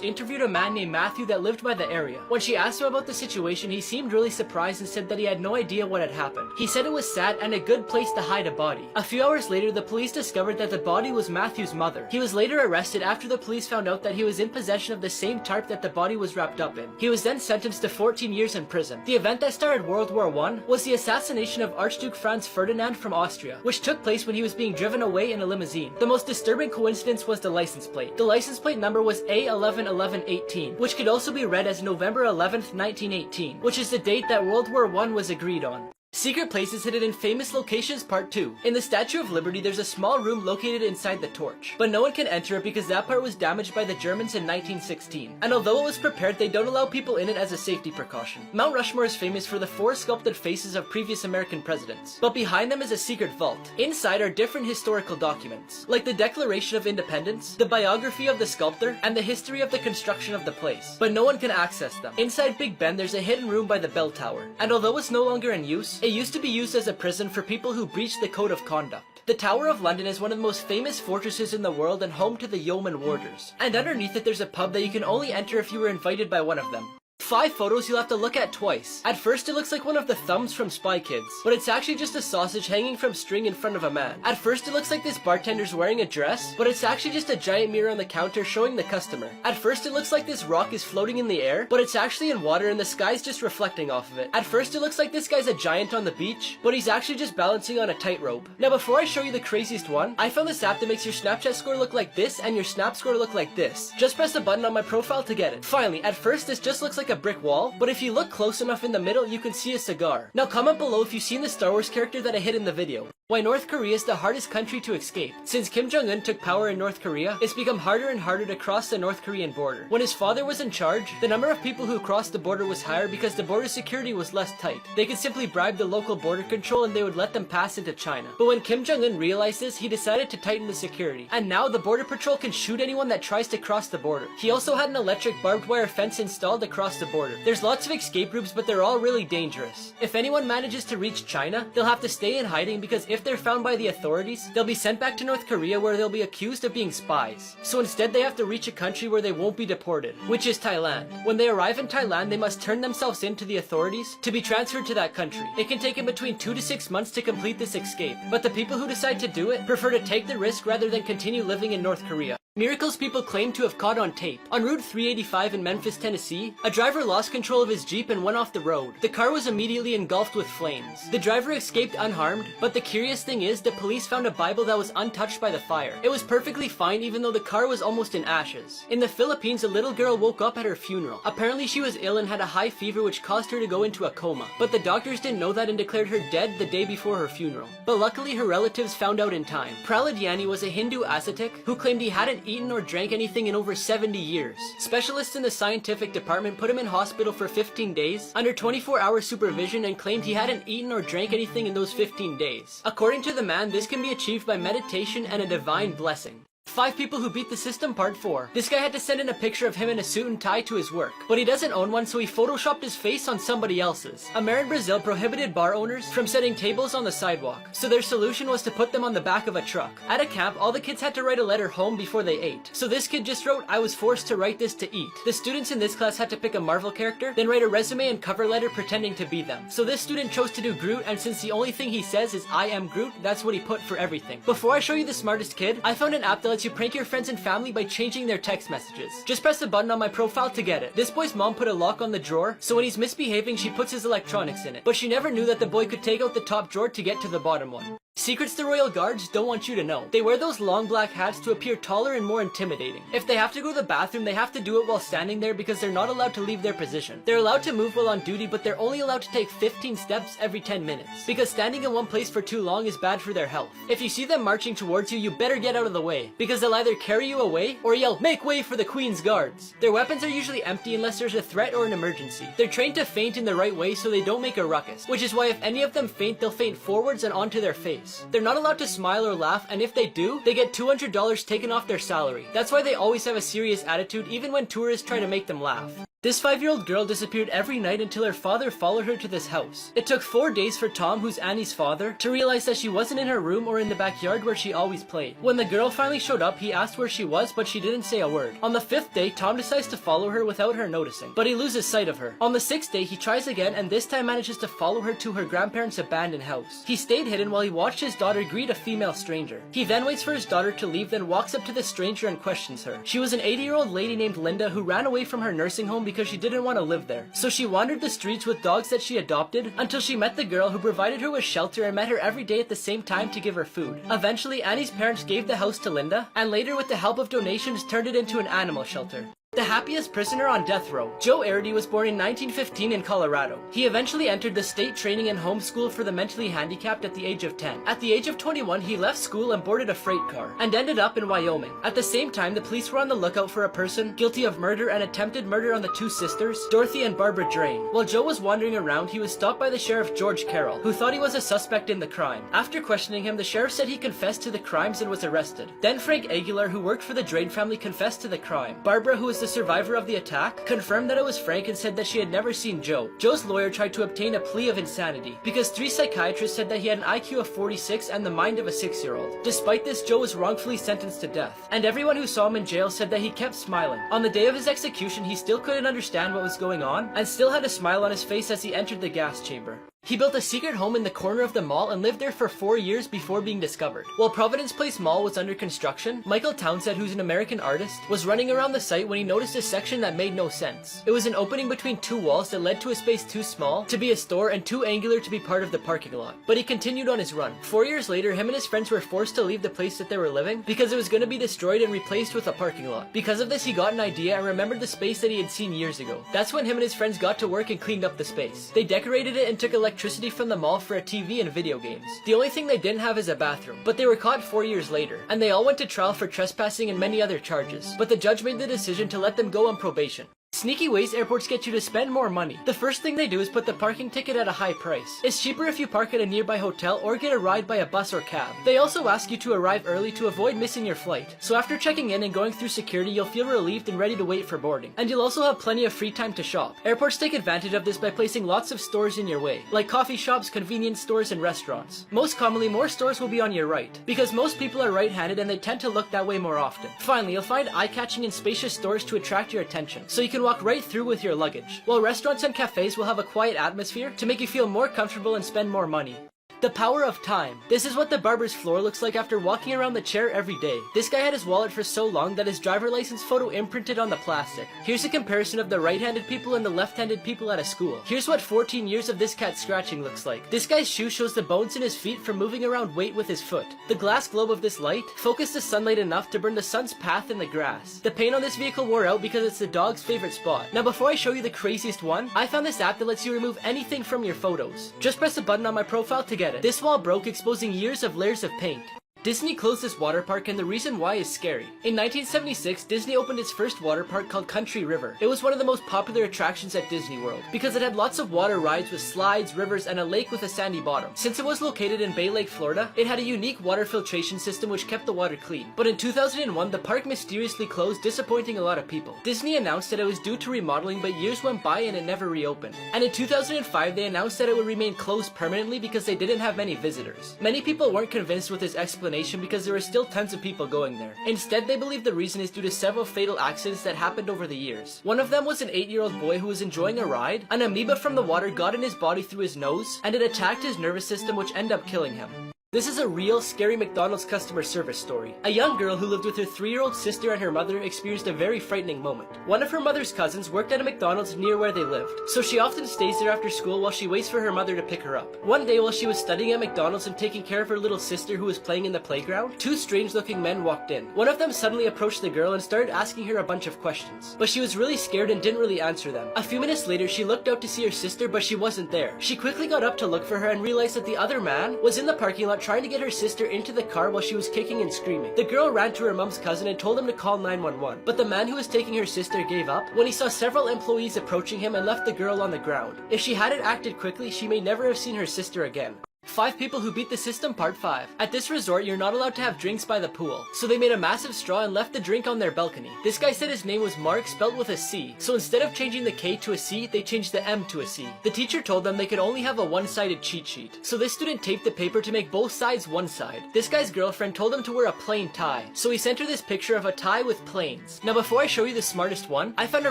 interviewed a man named Matthew that lived by the area. When she asked him about the situation, he seemed really surprised and said that he had no idea what had happened. He said it was sad and a good place to hide a body. A few hours later, the police discovered that the body was Matthew's mother. He was later arrested after the police found out that he was in possession of the same tarp that the body was wrapped up in. He was then sentenced to 14 years in prison. The event that started World War I was the assassination of Archduke Franz Ferdinand from Austria, which took place when he was being driven away in a limousine. The most disturbing coincidence was the license plate. The license plate number was A111118, which could also be read as November 11th, 1918, which is the date that World War I was agreed on. Secret Places Hidden in Famous Locations Part 2. In the Statue of Liberty, there's a small room located inside the torch, but no one can enter it because that part was damaged by the Germans in 1916. And although it was prepared, they don't allow people in it as a safety precaution. Mount Rushmore is famous for the 4 sculpted faces of previous American presidents, but behind them is a secret vault. Inside are different historical documents, like the Declaration of Independence, the biography of the sculptor, and the history of the construction of the place, but no one can access them. Inside Big Ben, there's a hidden room by the bell tower, and although it's no longer in use, it used to be used as a prison for people who breached the code of conduct. The Tower of London is one of the most famous fortresses in the world and home to the yeoman warders. And underneath it there's a pub that you can only enter if you were invited by one of them. 5 photos you'll have to look at twice. At first it looks like one of the thumbs from Spy Kids, but it's actually just a sausage hanging from string in front of a man. At first it looks like this bartender's wearing a dress, but it's actually just a giant mirror on the counter showing the customer. At first it looks like this rock is floating in the air, but it's actually in water and the sky's just reflecting off of it. At first it looks like this guy's a giant on the beach, but he's actually just balancing on a tightrope. Now before I show you the craziest one, I found this app that makes your Snapchat score look like this and your Snap score look like this. Just press the button on my profile to get it. Finally, at first this just looks like a brick wall, but if you look close enough in the middle, you can see a cigar. Now comment below if you've seen the Star Wars character that I hid in the video. Why North Korea is the hardest country to escape. Since Kim Jong-un took power in North Korea, it's become harder and harder to cross the North Korean border. When his father was in charge, the number of people who crossed the border was higher because the border security was less tight. They could simply bribe the local border control and they would let them pass into China. But when Kim Jong-un realized this, he decided to tighten the security. And now the border patrol can shoot anyone that tries to cross the border. He also had an electric barbed wire fence installed across the border. There's lots of escape routes, but they're all really dangerous. If anyone manages to reach China, they'll have to stay in hiding because if they're found by the authorities, they'll be sent back to North Korea where they'll be accused of being spies. So instead they have to reach a country where they won't be deported, which is Thailand. When they arrive in Thailand, they must turn themselves in to the authorities to be transferred to that country. It can take in between 2 to 6 months to complete this escape, but the people who decide to do it prefer to take the risk rather than continue living in North Korea. Miracles people claim to have caught on tape. On Route 385 in Memphis, Tennessee, a driver lost control of his Jeep and went off the road. The car was immediately engulfed with flames. The driver escaped unharmed, but the curious thing is the police found a Bible that was untouched by the fire. It was perfectly fine even though the car was almost in ashes. In the Philippines, a little girl woke up at her funeral. Apparently she was ill and had a high fever which caused her to go into a coma. But the doctors didn't know that and declared her dead the day before her funeral. But luckily her relatives found out in time. Prahlad Yani was a Hindu ascetic who claimed he hadn't eaten or drank anything in over 70 years. Specialists in the scientific department put him in hospital for 15 days under 24-hour supervision and claimed he hadn't eaten or drank anything in those 15 days. According to the man, this can be achieved by meditation and a divine blessing. 5 people who beat the system part 4. This guy had to send in a picture of him in a suit and tie to his work, but he doesn't own one, so he photoshopped his face on somebody else's. A mayor in Brazil prohibited bar owners from setting tables on the sidewalk, so their solution was to put them on the back of a truck. At a camp, all the kids had to write a letter home before they ate. So this kid just wrote, "I was forced to write this to eat." The students in this class had to pick a Marvel character, then write a resume and cover letter pretending to be them. So this student chose to do Groot, and since the only thing he says is "I am Groot," that's what he put for everything. Before I show you the smartest kid, I found an app that lets you prank your friends and family by changing their text messages. Just press the button on my profile to get it. This boy's mom put a lock on the drawer, so when he's misbehaving she puts his electronics in it. But she never knew that the boy could take out the top drawer to get to the bottom one. Secrets the royal guards don't want you to know. They wear those long black hats to appear taller and more intimidating. If they have to go to the bathroom, they have to do it while standing there because they're not allowed to leave their position. They're allowed to move while on duty, but they're only allowed to take 15 steps every 10 minutes because standing in one place for too long is bad for their health. If you see them marching towards you, you better get out of the way because they'll either carry you away or yell, "Make way for the Queen's guards." Their weapons are usually empty unless there's a threat or an emergency. They're trained to feint in the right way so they don't make a ruckus, which is why if any of them faint, they'll faint forwards and onto their face. They're not allowed to smile or laugh, and if they do, they get $200 taken off their salary. That's why they always have a serious attitude even when tourists try to make them laugh. This 5-year-old girl disappeared every night until her father followed her to this house. It took 4 days for Tom, who's Annie's father, to realize that she wasn't in her room or in the backyard where she always played. When the girl finally showed up, he asked where she was, but she didn't say a word. On the 5th day, Tom decides to follow her without her noticing, but he loses sight of her. On the 6th day, he tries again and this time manages to follow her to her grandparents' abandoned house. He stayed hidden while he watched his daughter greet a female stranger. He then waits for his daughter to leave, then walks up to the stranger and questions her. She was an 80-year-old lady named Linda who ran away from her nursing home because she didn't want to live there. So she wandered the streets with dogs that she adopted until she met the girl who provided her with shelter and met her every day at the same time to give her food. Eventually, Annie's parents gave the house to Linda and later with the help of donations turned it into an animal shelter. The happiest prisoner on death row. Joe Arity was born in 1915 in Colorado. He eventually entered the state training and home school for the mentally handicapped at the age of 10. At the age of 21, he left school and boarded a freight car, and ended up in Wyoming. At the same time, the police were on the lookout for a person guilty of murder and attempted murder on the two sisters, Dorothy and Barbara Drain. While Joe was wandering around, he was stopped by the sheriff George Carroll, who thought he was a suspect in the crime. After questioning him, the sheriff said he confessed to the crimes and was arrested. Then Frank Aguilar, who worked for the Drain family, confessed to the crime. Barbara, who was the survivor of the attack, confirmed that it was Frank and said that she had never seen Joe. Joe's lawyer tried to obtain a plea of insanity because 3 psychiatrists said that he had an IQ of 46 and the mind of a 6-year-old. Despite this, Joe was wrongfully sentenced to death, and everyone who saw him in jail said that he kept smiling. On the day of his execution, he still couldn't understand what was going on and still had a smile on his face as he entered the gas chamber. He built a secret home in the corner of the mall and lived there for 4 years before being discovered. While Providence Place Mall was under construction, Michael Townsend, who's an American artist, was running around the site when he noticed a section that made no sense. It was an opening between 2 walls that led to a space too small to be a store and too angular to be part of the parking lot. But he continued on his run. 4 years later, him and his friends were forced to leave the place that they were living because it was going to be destroyed and replaced with a parking lot. Because of this, he got an idea and remembered the space that he had seen years ago. That's when him and his friends got to work and cleaned up the space. They decorated it and took electricity from the mall for a TV and video games. The only thing they didn't have is a bathroom, but they were caught 4 years later, and they all went to trial for trespassing and many other charges, but the judge made the decision to let them go on probation. Sneaky ways airports get you to spend more money. The first thing they do is put the parking ticket at a high price. It's cheaper if you park at a nearby hotel or get a ride by a bus or cab. They also ask you to arrive early to avoid missing your flight. So after checking in and going through security, you'll feel relieved and ready to wait for boarding. And you'll also have plenty of free time to shop. Airports take advantage of this by placing lots of stores in your way, like coffee shops, convenience stores, and restaurants. Most commonly, more stores will be on your right, because most people are right-handed and they tend to look that way more often. Finally, you'll find eye-catching and spacious stores to attract your attention, so you can walk right through with your luggage, while restaurants and cafes will have a quiet atmosphere to make you feel more comfortable and spend more money. The power of time. This is what the barber's floor looks like after walking around the chair every day. This guy had his wallet for so long that his driver license photo imprinted on the plastic. Here's a comparison of the right-handed people and the left-handed people at a school. Here's what 14 years of this cat scratching looks like. This guy's shoe shows the bones in his feet from moving around weight with his foot. The glass globe of this light focused the sunlight enough to burn the sun's path in the grass. The paint on this vehicle wore out because it's the dog's favorite spot. Now before I show you the craziest one, I found this app that lets you remove anything from your photos. Just press a button on my profile to get it. This wall broke, exposing years of layers of paint. Disney closed this water park, and the reason why is scary. In 1976, Disney opened its first water park called Country River. It was one of the most popular attractions at Disney World because it had lots of water rides with slides, rivers, and a lake with a sandy bottom. Since it was located in Bay Lake, Florida, it had a unique water filtration system which kept the water clean. But in 2001, the park mysteriously closed, disappointing a lot of people. Disney announced that it was due to remodeling, but years went by and it never reopened. And in 2005, they announced that it would remain closed permanently because they didn't have many visitors. Many people weren't convinced with this explanation because there were still tons of people going there. Instead, they believe the reason is due to several fatal accidents that happened over the years. One of them was an 8-year-old boy who was enjoying a ride. An amoeba from the water got in his body through his nose, and it attacked his nervous system, which ended up killing him. This is a real scary McDonald's customer service story. A young girl who lived with her 3-year-old sister and her mother experienced a very frightening moment. One of her mother's cousins worked at a McDonald's near where they lived, so she often stays there after school while she waits for her mother to pick her up. One day while she was studying at McDonald's and taking care of her little sister who was playing in the playground, 2 strange-looking men walked in. One of them suddenly approached the girl and started asking her a bunch of questions, but she was really scared and didn't really answer them. A few minutes later, she looked out to see her sister, but she wasn't there. She quickly got up to look for her and realized that the other man was in the parking lot trying to get her sister into the car while she was kicking and screaming. The girl ran to her mom's cousin and told him to call 911, but the man who was taking her sister gave up when he saw several employees approaching him and left the girl on the ground. If she hadn't acted quickly, she may never have seen her sister again. 5 people who beat the system, part 5. At this resort, you're not allowed to have drinks by the pool, so they made a massive straw and left the drink on their balcony. This guy said his name was Mark, spelled with a C, so instead of changing the K to a C, they changed the M to a C. The teacher told them they could only have a one-sided cheat sheet, so this student taped the paper to make both sides one side. This guy's girlfriend told him to wear a plain tie, so he sent her this picture of a tie with planes. Now before I show you the smartest one, I found a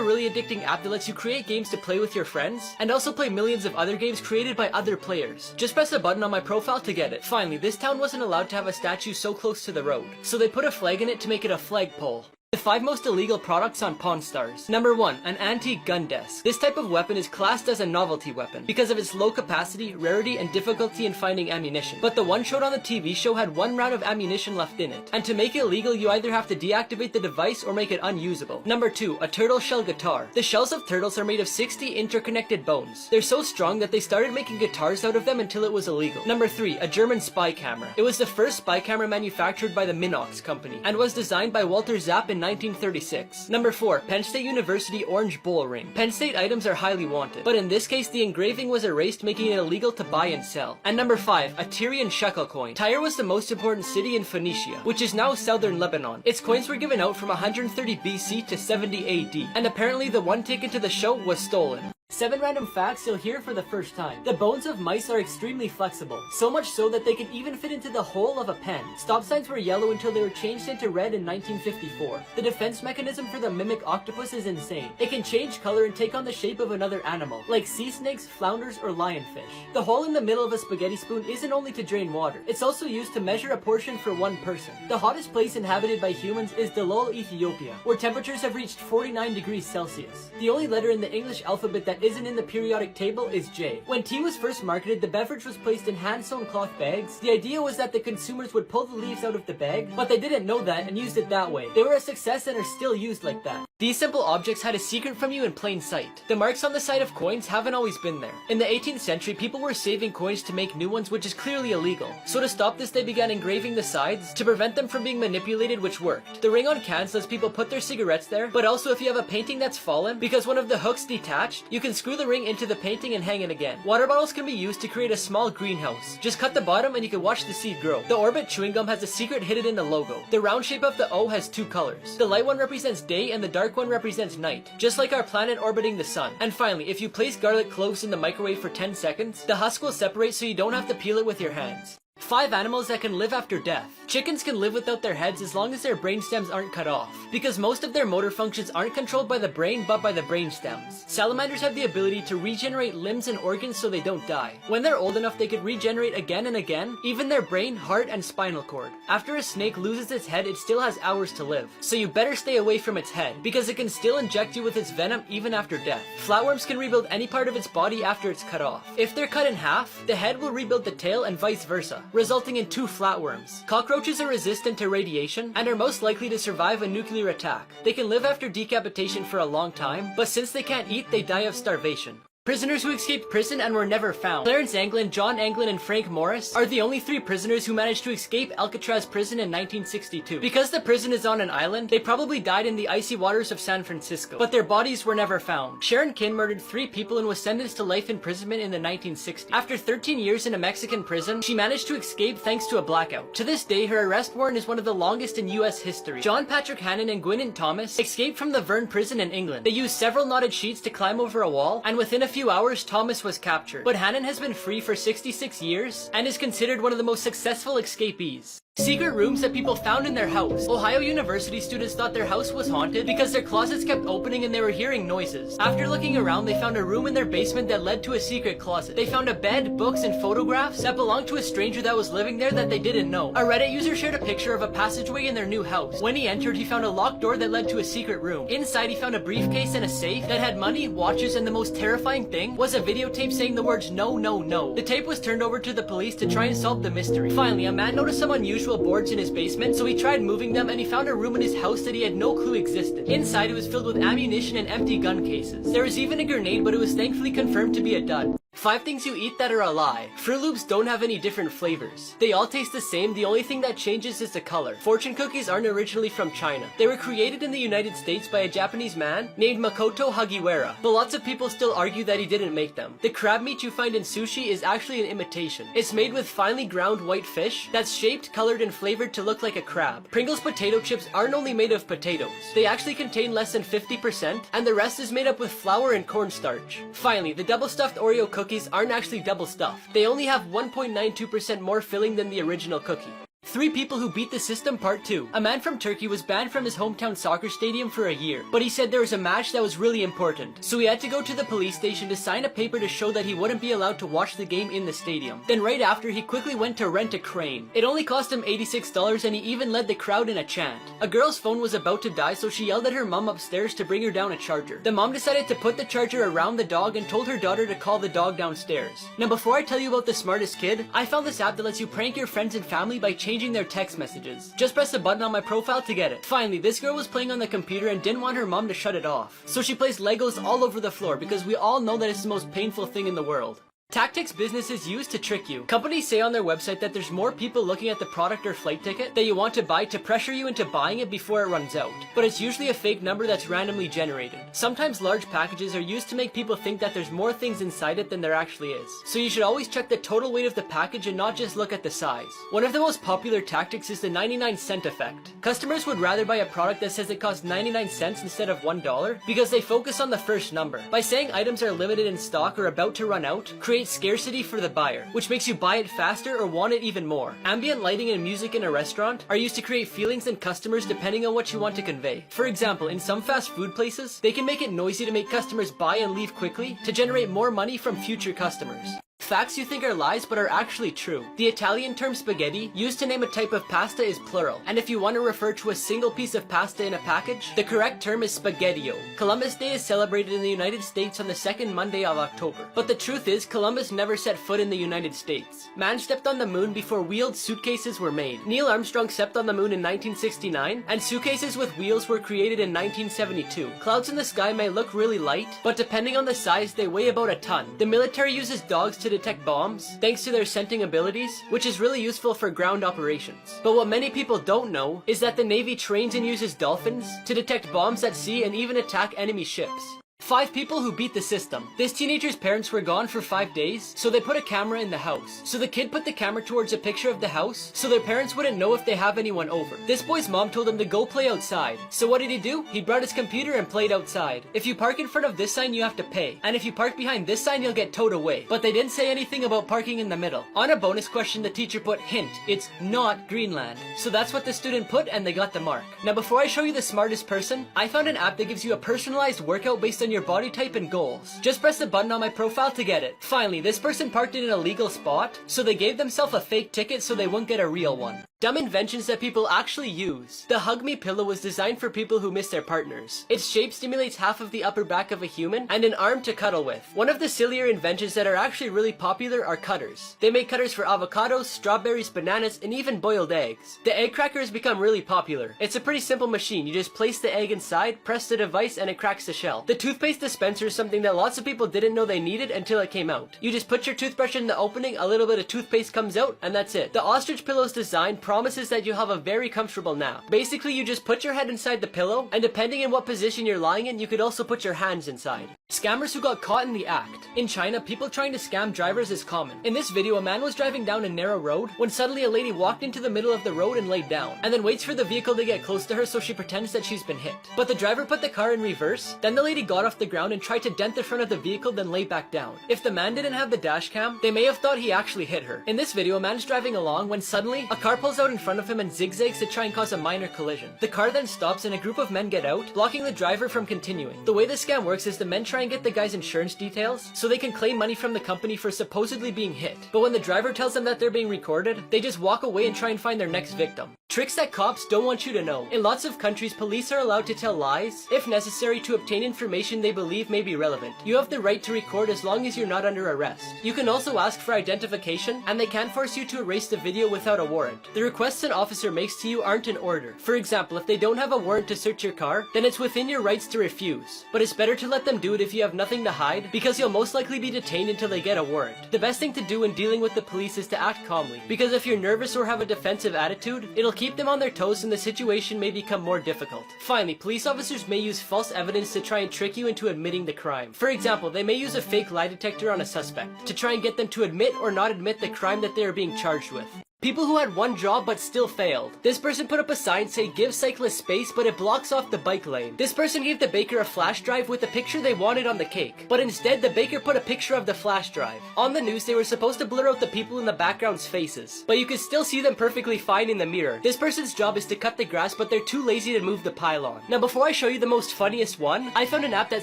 really addicting app that lets you create games to play with your friends, and also play millions of other games created by other players. Just press a button on my profile to get it. Finally, this town wasn't allowed to have a statue so close to the road, so they put a flag in it to make it a flagpole. The 5 most illegal products on Pawn Stars. Number 1. An antique gun desk. This type of weapon is classed as a novelty weapon because of its low capacity, rarity, and difficulty in finding ammunition. But the one showed on the TV show had 1 round of ammunition left in it. And to make it legal, you either have to deactivate the device or make it unusable. Number 2. A turtle shell guitar. The shells of turtles are made of 60 interconnected bones. They're so strong that they started making guitars out of them until it was illegal. Number 3. A German spy camera. It was the first spy camera manufactured by the Minox company and was designed by Walter Zapp in 1936. Number 4. Penn State University orange bowl ring. Penn State items are highly wanted, but in this case the engraving was erased, making it illegal to buy and sell. And number 5. A Tyrian shekel coin. Tyre was the most important city in Phoenicia, which is now southern Lebanon. Its coins were given out from 130 BC to 70 AD, and apparently the one taken to the show was stolen. 7 random facts you'll hear for the first time. The bones of mice are extremely flexible, so much so that they can even fit into the hole of a pen. Stop signs were yellow until they were changed into red in 1954. The defense mechanism for the mimic octopus is insane. It can change color and take on the shape of another animal, like sea snakes, flounders, or lionfish. The hole in the middle of a spaghetti spoon isn't only to drain water, it's also used to measure a portion for one person. The hottest place inhabited by humans is Dalol, Ethiopia, where temperatures have reached 49 degrees Celsius. The only letter in the English alphabet that isn't in the periodic table is J. When tea was first marketed, the beverage was placed in hand-sewn cloth bags. The idea was that the consumers would pull the leaves out of the bag, but they didn't know that and used it that way. They were a success and are still used like that. These simple objects had a secret from you in plain sight. The marks on the side of coins haven't always been there. In the 18th century, people were saving coins to make new ones, which is clearly illegal. So to stop this, they began engraving the sides to prevent them from being manipulated, which worked. The ring on cans lets people put their cigarettes there, but also if you have a painting that's fallen, because one of the hooks detached, you can screw the ring into the painting and hang it again. Water bottles can be used to create a small greenhouse. Just cut the bottom and you can watch the seed grow. The Orbit chewing gum has a secret hidden in the logo. The round shape of the O has 2 colors. The light one represents day and the dark one represents night, just like our planet orbiting the sun. And finally, if you place garlic cloves in the microwave for 10 seconds, the husk will separate so you don't have to peel it with your hands. 5 animals that can live after death. Chickens can live without their heads as long as their brain stems aren't cut off, because most of their motor functions aren't controlled by the brain but by the brain stems. Salamanders have the ability to regenerate limbs and organs so they don't die. When they're old enough, they could regenerate again and again, even their brain, heart, and spinal cord. After a snake loses its head, it still has hours to live, so you better stay away from its head, because it can still inject you with its venom even after death. Flatworms can rebuild any part of its body after it's cut off. If they're cut in half, the head will rebuild the tail and vice versa, resulting in 2 flatworms. Cockroaches are resistant to radiation and are most likely to survive a nuclear attack. They can live after decapitation for a long time, but since they can't eat, they die of starvation. Prisoners who escaped prison and were never found. Clarence Anglin, John Anglin, and Frank Morris are the only 3 prisoners who managed to escape Alcatraz prison in 1962. Because the prison is on an island, they probably died in the icy waters of San Francisco, but their bodies were never found. Sharon Kin murdered 3 people and was sentenced to life imprisonment in the 1960s. After 13 years in a Mexican prison, she managed to escape thanks to a blackout. To this day, her arrest warrant is one of the longest in US history. John Patrick Hannon and Gwyneth Thomas escaped from the Verne prison in England. They used several knotted sheets to climb over a wall, and within a few hours, Thomas was captured. But Hannon has been free for 66 years and is considered one of the most successful escapees. Secret rooms that people found in their house. Ohio University students thought their house was haunted because their closets kept opening and they were hearing noises. After looking around, they found a room in their basement that led to a secret closet. They found a bed, books, and photographs that belonged to a stranger that was living there that they didn't know. A Reddit user shared a picture of a passageway in their new house. When he entered, he found a locked door that led to a secret room. Inside, he found a briefcase and a safe that had money, watches, and the most terrifying thing was a videotape saying the words "no, no, no." The tape was turned over to the police to try and solve the mystery. Finally, a man noticed some unusual boards in his basement, so he tried moving them and he found a room in his house that he had no clue existed. Inside, it was filled with ammunition and empty gun cases. There was even a grenade, but it was thankfully confirmed to be a dud. 5 things you eat that are a lie. Fruit Loops don't have any different flavors. They all taste the same, the only thing that changes is the color. Fortune cookies aren't originally from China. They were created in the United States by a Japanese man named Makoto Hagiwara, but lots of people still argue that he didn't make them. The crab meat you find in sushi is actually an imitation. It's made with finely ground white fish that's shaped, colored, and flavored to look like a crab. Pringles potato chips aren't only made of potatoes. They actually contain less than 50%, and the rest is made up with flour and cornstarch. Finally, the double stuffed Oreo cookies aren't actually double stuffed. They only have 1.92% more filling than the original cookie. 3 People Who Beat the System Part 2. A man from Turkey was banned from his hometown soccer stadium for a year, but he said there was a match that was really important, so he had to go to the police station to sign a paper to show that he wouldn't be allowed to watch the game in the stadium. Then right after, he quickly went to rent a crane. It only cost him $86 and he even led the crowd in a chant. A girl's phone was about to die, so she yelled at her mom upstairs to bring her down a charger. The mom decided to put the charger around the dog and told her daughter to call the dog downstairs. Now before I tell you about the smartest kid, I found this app that lets you prank your friends and family by changing their text messages. Just press a button on my profile to get it. Finally, this girl was playing on the computer and didn't want her mom to shut it off. So she placed Legos all over the floor because we all know that it's the most painful thing in the world. Tactics businesses use to trick you. Companies say on their website that there's more people looking at the product or flight ticket that you want to buy to pressure you into buying it before it runs out. But it's usually a fake number that's randomly generated. Sometimes large packages are used to make people think that there's more things inside it than there actually is. So you should always check the total weight of the package and not just look at the size. One of the most popular tactics is the 99-cent effect. Customers would rather buy a product that says it costs 99 cents instead of $1 because they focus on the first number. By saying items are limited in stock or about to run out, create scarcity for the buyer, which makes you buy it faster or want it even more. Ambient lighting and music in a restaurant are used to create feelings in customers depending on what you want to convey. For example, in some fast food places, they can make it noisy to make customers buy and leave quickly to generate more money from future customers. Facts you think are lies but are actually true. The Italian term spaghetti, used to name a type of pasta, is plural, and if you want to refer to a single piece of pasta in a package, the correct term is spaghettio. Columbus Day is celebrated in the United States on the second Monday of October. But the truth is, Columbus never set foot in the United States. Man stepped on the moon before wheeled suitcases were made. Neil Armstrong stepped on the moon in 1969, and suitcases with wheels were created in 1972. Clouds in the sky may look really light, but depending on the size, they weigh about a ton. The military uses dogs to detect bombs, thanks to their scenting abilities, which is really useful for ground operations. But what many people don't know is that the Navy trains and uses dolphins to detect bombs at sea and even attack enemy ships. 5 People Who Beat the System. This teenager's parents were gone for 5 days, so they put a camera in the house. So the kid put the camera towards a picture of the house, so their parents wouldn't know if they have anyone over. This boy's mom told him to go play outside. So what did he do? He brought his computer and played outside. If you park in front of this sign, you have to pay. And if you park behind this sign, you'll get towed away. But they didn't say anything about parking in the middle. On a bonus question, the teacher put, hint, it's not Greenland. So that's what the student put, and they got the mark. Now before I show you the smartest person, I found an app that gives you a personalized workout based on your body type and goals. Just press the button on my profile to get it. Finally, this person parked in an illegal spot, so they gave themselves a fake ticket so they won't get a real one. Dumb inventions that people actually use. The Hug Me pillow was designed for people who miss their partners. Its shape stimulates half of the upper back of a human and an arm to cuddle with. One of the sillier inventions that are actually really popular are cutters. They make cutters for avocados, strawberries, bananas, and even boiled eggs. The egg cracker has become really popular. It's a pretty simple machine. You just place the egg inside, press the device, and it cracks the shell. The toothpaste dispenser is something that lots of people didn't know they needed until it came out. You just put your toothbrush in the opening, a little bit of toothpaste comes out, and that's it. The ostrich pillow's design promises that you'll have a very comfortable nap. Basically, you just put your head inside the pillow, and depending on what position you're lying in, you could also put your hands inside. Scammers who got caught in the act. In China, people trying to scam drivers is common. In this video, a man was driving down a narrow road when suddenly a lady walked into the middle of the road and laid down, and then waits for the vehicle to get close to her so she pretends that she's been hit. But the driver put the car in reverse, then the lady got off the ground and tried to dent the front of the vehicle, then lay back down. If the man didn't have the dash cam, they may have thought he actually hit her. In this video, a man's driving along when suddenly a car pulls out in front of him and zigzags to try and cause a minor collision. The car then stops and a group of men get out, blocking the driver from continuing. The way the scam works is the men try and get the guy's insurance details so they can claim money from the company for supposedly being hit. But when the driver tells them that they're being recorded, they just walk away and try and find their next victim. Tricks that cops don't want you to know. In lots of countries, police are allowed to tell lies, if necessary, to obtain information they believe may be relevant. You have the right to record as long as you're not under arrest. You can also ask for identification, and they can force you to erase the video without a warrant. The requests an officer makes to you aren't in order. For example, if they don't have a warrant to search your car, then it's within your rights to refuse. But it's better to let them do it if you have nothing to hide, because you'll most likely be detained until they get a warrant. The best thing to do when dealing with the police is to act calmly, because if you're nervous or have a defensive attitude, it'll keep them on their toes and the situation may become more difficult. Finally, police officers may use false evidence to try and trick you into admitting the crime. For example, they may use a fake lie detector on a suspect to try and get them to admit or not admit the crime that they are being charged with. People who had one job but still failed. This person put up a sign saying give cyclists space, but it blocks off the bike lane. This person gave the baker a flash drive with the picture they wanted on the cake, but instead the baker put a picture of the flash drive. On the news they were supposed to blur out the people in the background's faces, but you could still see them perfectly fine in the mirror. This person's job is to cut the grass, but they're too lazy to move the pylon. Now before I show you the most funniest one, I found an app that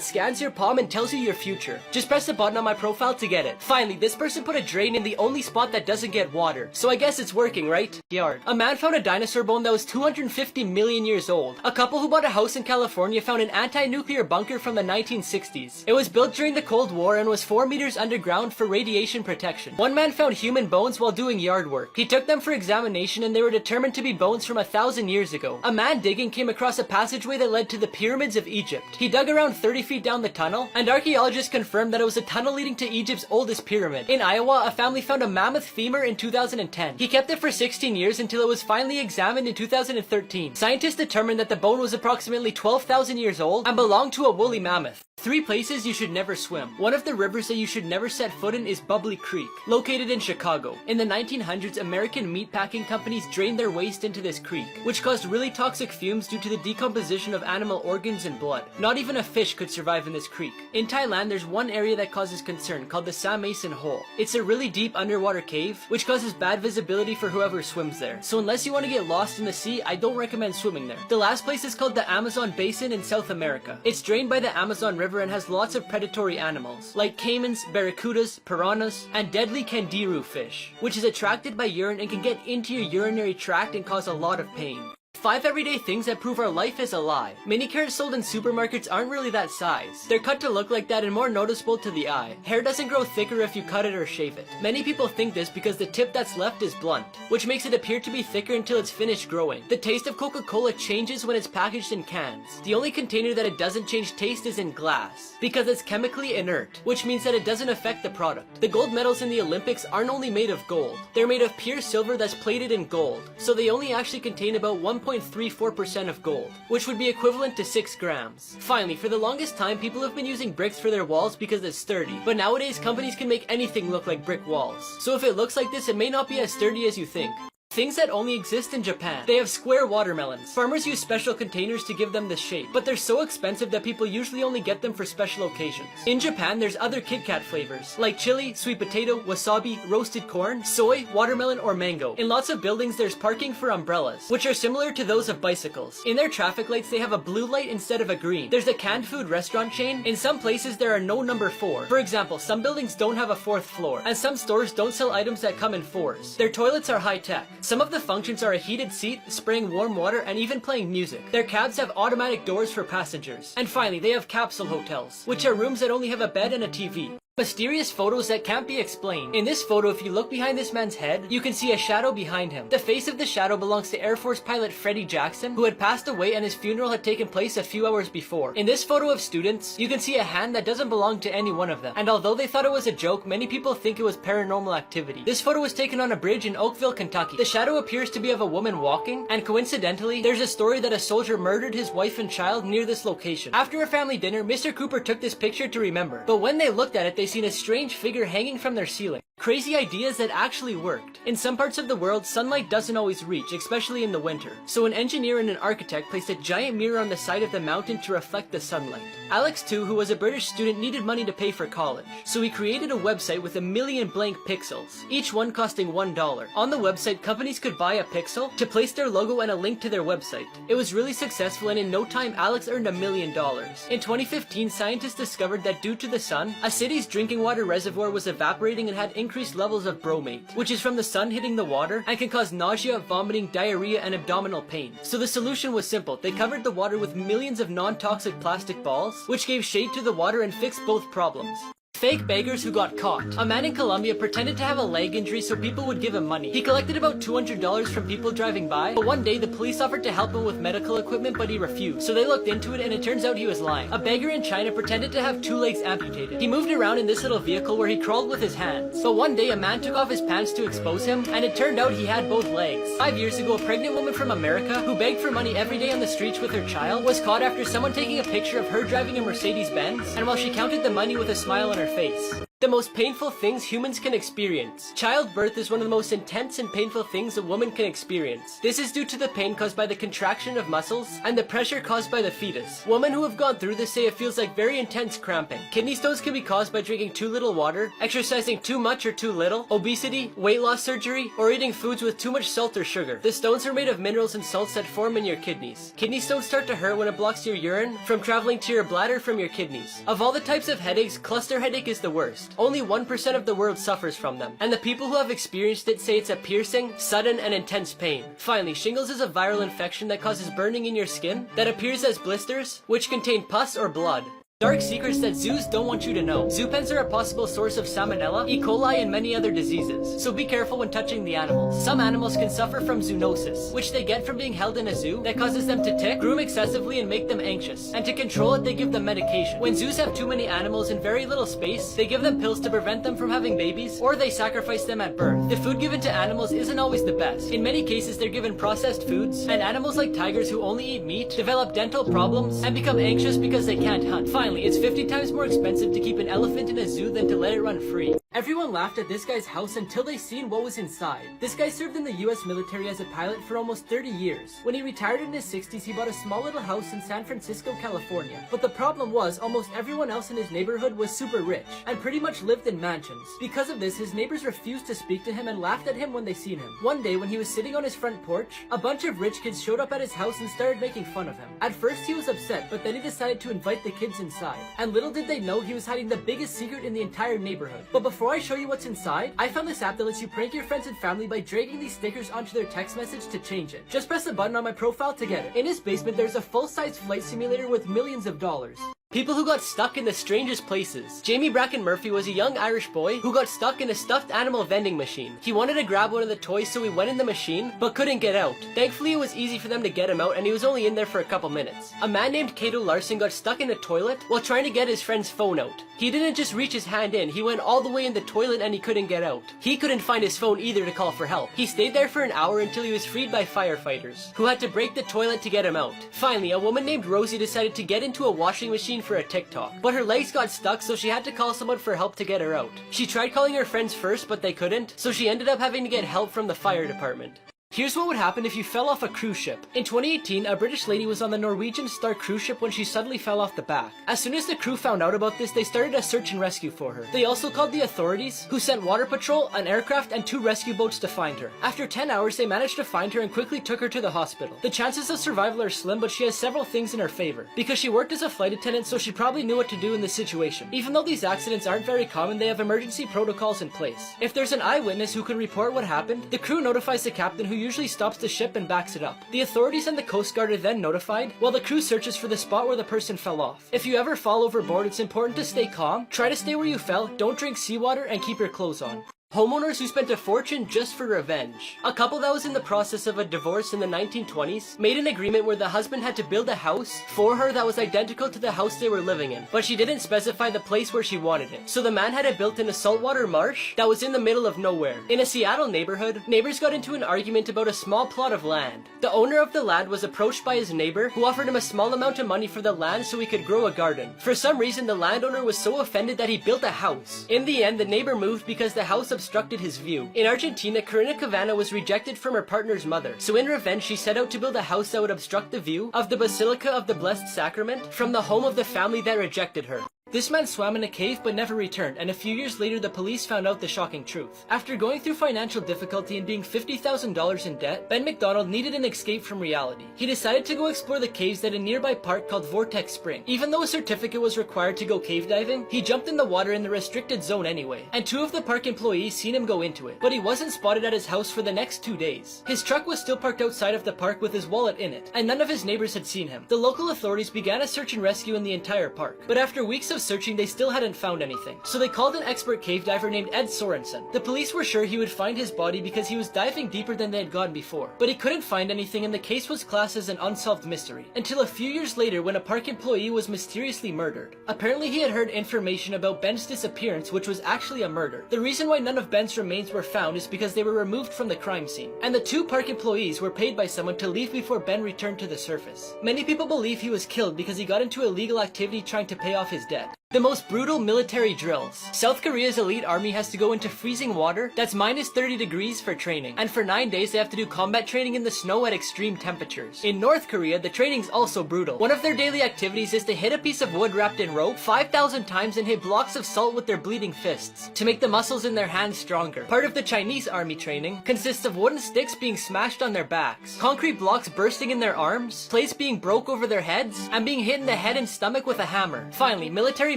scans your palm and tells you your future. Just press the button on my profile to get it. Finally, this person put a drain in the only spot that doesn't get water, so I guess it's working, right? Yard. A man found a dinosaur bone that was 250 million years old. A couple who bought a house in California found an anti-nuclear bunker from the 1960s. It was built during the Cold War and was 4 meters underground for radiation protection. One man found human bones while doing yard work. He took them for examination and they were determined to be bones from 1,000 years ago. A man digging came across a passageway that led to the pyramids of Egypt. He dug around 30 feet down the tunnel, and archaeologists confirmed that it was a tunnel leading to Egypt's oldest pyramid. In Iowa, a family found a mammoth femur in 2010. He kept it for 16 years until it was finally examined in 2013. Scientists determined that the bone was approximately 12,000 years old and belonged to a woolly mammoth. 3 places you should never swim. One of the rivers that you should never set foot in is Bubbly Creek, located in Chicago. In the 1900s, American meatpacking companies drained their waste into this creek, which caused really toxic fumes due to the decomposition of animal organs and blood. Not even a fish could survive in this creek. In Thailand, there's one area that causes concern called the Sa Mason Hole. It's a really deep underwater cave, which causes bad visibility for whoever swims there. So unless you want to get lost in the sea, I don't recommend swimming there. The last place is called the Amazon Basin in South America. It's drained by the Amazon River and has lots of predatory animals, like caimans, barracudas, piranhas, and deadly candiru fish, which is attracted by urine and can get into your urinary tract and cause a lot of pain. 5 everyday things that prove our life is a lie. Mini carrots sold in supermarkets aren't really that size. They're cut to look like that and more noticeable to the eye. Hair doesn't grow thicker if you cut it or shave it. Many people think this because the tip that's left is blunt, which makes it appear to be thicker until it's finished growing. The taste of Coca-Cola changes when it's packaged in cans. The only container that it doesn't change taste is in glass, because it's chemically inert, which means that it doesn't affect the product. The gold medals in the Olympics aren't only made of gold. They're made of pure silver that's plated in gold, so they only actually contain about 1.34% of gold, which would be equivalent to 6 grams. Finally, for the longest time, people have been using bricks for their walls because it's sturdy, but nowadays companies can make anything look like brick walls. So if it looks like this, it may not be as sturdy as you think. Things that only exist in Japan. They have square watermelons. Farmers use special containers to give them this shape, but they're so expensive that people usually only get them for special occasions. In Japan, there's other Kit Kat flavors, like chili, sweet potato, wasabi, roasted corn, soy, watermelon, or mango. In lots of buildings, there's parking for umbrellas, which are similar to those of bicycles. In their traffic lights, they have a blue light instead of a green. There's a canned food restaurant chain. In some places, there are no number 4. For example, some buildings don't have a 4th floor, and some stores don't sell items that come in 4s. Their toilets are high-tech. Some of the functions are a heated seat, spraying warm water, and even playing music. Their cabs have automatic doors for passengers. And finally, they have capsule hotels, which are rooms that only have a bed and a TV. Mysterious photos that can't be explained. In this photo, if you look behind this man's head, you can see a shadow behind him. The face of the shadow belongs to Air Force pilot Freddie Jackson, who had passed away and his funeral had taken place a few hours before. In this photo of students, you can see a hand that doesn't belong to any one of them. And although they thought it was a joke, many people think it was paranormal activity. This photo was taken on a bridge in Oakville, Kentucky. The shadow appears to be of a woman walking, and coincidentally, there's a story that a soldier murdered his wife and child near this location. After a family dinner, Mr. Cooper took this picture to remember, but when they looked at it, they seen a strange figure hanging from their ceiling. Crazy ideas that actually worked. In some parts of the world, sunlight doesn't always reach, especially in the winter. So an engineer and an architect placed a giant mirror on the side of the mountain to reflect the sunlight. Alex, too, who was a British student, needed money to pay for college. So he created a website with 1 million blank pixels, each one costing $1. On the website, companies could buy a pixel to place their logo and a link to their website. It was really successful, and in no time, Alex earned $1 million. In 2015, scientists discovered that due to the sun, a city's drinking water reservoir was evaporating and had increased levels of bromate, which is from the sun hitting the water and can cause nausea, vomiting, diarrhea, and abdominal pain. So the solution was simple. They covered the water with millions of non-toxic plastic balls, which gave shade to the water and fixed both problems. Fake beggars who got caught. A man in Colombia pretended to have a leg injury so people would give him money. He collected about $200 from people driving by, but one day the police offered to help him with medical equipment, but he refused. So they looked into it and it turns out he was lying. A beggar in China pretended to have 2 legs amputated. He moved around in this little vehicle where he crawled with his hands. But one day a man took off his pants to expose him, and it turned out he had both legs. 5 years ago, a pregnant woman from America who begged for money every day on the streets with her child was caught after someone taking a picture of her driving a Mercedes-Benz, and while she counted the money with a smile on her face. The most painful things humans can experience. Childbirth is one of the most intense and painful things a woman can experience. This is due to the pain caused by the contraction of muscles and the pressure caused by the fetus. Women who have gone through this say it feels like very intense cramping. Kidney stones can be caused by drinking too little water, exercising too much or too little, obesity, weight loss surgery, or eating foods with too much salt or sugar. The stones are made of minerals and salts that form in your kidneys. Kidney stones start to hurt when it blocks your urine from traveling to your bladder from your kidneys. Of all the types of headaches, cluster headache is the worst. Only 1% of the world suffers from them, and the people who have experienced it say it's a piercing, sudden, and intense pain. Finally, shingles is a viral infection that causes burning in your skin that appears as blisters, which contain pus or blood. Dark secrets that zoos don't want you to know. Zoo pens are a possible source of salmonella, E. coli, and many other diseases, so be careful when touching the animals. Some animals can suffer from zoonosis, which they get from being held in a zoo that causes them to tick, groom excessively, and make them anxious. And to control it, they give them medication. When zoos have too many animals in very little space, they give them pills to prevent them from having babies, or they sacrifice them at birth. The food given to animals isn't always the best. In many cases, they're given processed foods, and animals like tigers who only eat meat develop dental problems and become anxious because they can't hunt. Finally, it's 50 times more expensive to keep an elephant in a zoo than to let it run free. Everyone laughed at this guy's house until they seen what was inside. This guy served in the US military as a pilot for almost 30 years. When he retired in his 60s, he bought a small little house in San Francisco, California. But the problem was, almost everyone else in his neighborhood was super rich, and pretty much lived in mansions. Because of this, his neighbors refused to speak to him and laughed at him when they seen him. One day, when he was sitting on his front porch, a bunch of rich kids showed up at his house and started making fun of him. At first, he was upset, but then he decided to invite the kids inside. And little did they know, he was hiding the biggest secret in the entire neighborhood. But before I show you what's inside, I found this app that lets you prank your friends and family by dragging these stickers onto their text message to change it. Just press a button on my profile to get it. In his basement, there's a full-size flight simulator with millions of dollars. People who got stuck in the strangest places. Jamie Bracken Murphy was a young Irish boy who got stuck in a stuffed animal vending machine. He wanted to grab one of the toys, so he went in the machine, but couldn't get out. Thankfully, it was easy for them to get him out, and he was only in there for a couple minutes. A man named Cato Larson got stuck in a toilet while trying to get his friend's phone out. He didn't just reach his hand in, he went all the way in the toilet and he couldn't get out. He couldn't find his phone either to call for help. He stayed there for an hour until he was freed by firefighters, who had to break the toilet to get him out. Finally, a woman named Rosie decided to get into a washing machine for a TikTok. But her legs got stuck, so she had to call someone for help to get her out. She tried calling her friends first, but they couldn't, so she ended up having to get help from the fire department. Here's what would happen if you fell off a cruise ship. In 2018, a British lady was on the Norwegian Star cruise ship when she suddenly fell off the back. As soon as the crew found out about this, they started a search and rescue for her. They also called the authorities, who sent water patrol, an aircraft, and 2 rescue boats to find her. After 10 hours, they managed to find her and quickly took her to the hospital. The chances of survival are slim, but she has several things in her favor. Because she worked as a flight attendant, so she probably knew what to do in this situation. Even though these accidents aren't very common, they have emergency protocols in place. If there's an eyewitness who can report what happened, the crew notifies the captain, who usually stops the ship and backs it up. The authorities and the Coast Guard are then notified, while the crew searches for the spot where the person fell off. If you ever fall overboard, it's important to stay calm, try to stay where you fell, don't drink seawater, and keep your clothes on. Homeowners who spent a fortune just for revenge. A couple that was in the process of a divorce in the 1920s made an agreement where the husband had to build a house for her that was identical to the house they were living in, but she didn't specify the place where she wanted it. So the man had it built in a saltwater marsh that was in the middle of nowhere. In a Seattle neighborhood, neighbors got into an argument about a small plot of land. The owner of the land was approached by his neighbor, who offered him a small amount of money for the land so he could grow a garden. For some reason, the landowner was so offended that he built a house. In the end, the neighbor moved because the house obstructed his view. In Argentina, Karina Cavana was rejected from her partner's mother, so in revenge she set out to build a house that would obstruct the view of the Basilica of the Blessed Sacrament from the home of the family that rejected her. This man swam in a cave but never returned, and a few years later the police found out the shocking truth. After going through financial difficulty and being $50,000 in debt, Ben McDonald needed an escape from reality. He decided to go explore the caves at a nearby park called Vortex Spring. Even though a certificate was required to go cave diving, he jumped in the water in the restricted zone anyway, and 2 of the park employees seen him go into it. But he wasn't spotted at his house for the next 2 days. His truck was still parked outside of the park with his wallet in it, and none of his neighbors had seen him. The local authorities began a search and rescue in the entire park, but after weeks of searching, they still hadn't found anything. So they called an expert cave diver named Ed Sorensen. The police were sure he would find his body because he was diving deeper than they had gone before, but he couldn't find anything and the case was classed as an unsolved mystery. Until a few years later when a park employee was mysteriously murdered. Apparently he had heard information about Ben's disappearance, which was actually a murder. The reason why none of Ben's remains were found is because they were removed from the crime scene, and the 2 park employees were paid by someone to leave before Ben returned to the surface. Many people believe he was killed because he got into illegal activity trying to pay off his debt. combat. The most brutal military drills. South Korea's elite army has to go into freezing water that's minus 30 degrees for training, and for 9 days they have to do combat training in the snow at extreme temperatures. In North Korea, the training's also brutal. One of their daily activities is to hit a piece of wood wrapped in rope 5,000 times and hit blocks of salt with their bleeding fists to make the muscles in their hands stronger. Part of the Chinese army training consists of wooden sticks being smashed on their backs, concrete blocks bursting in their arms, plates being broke over their heads, and being hit in the head and stomach with a hammer. Finally, military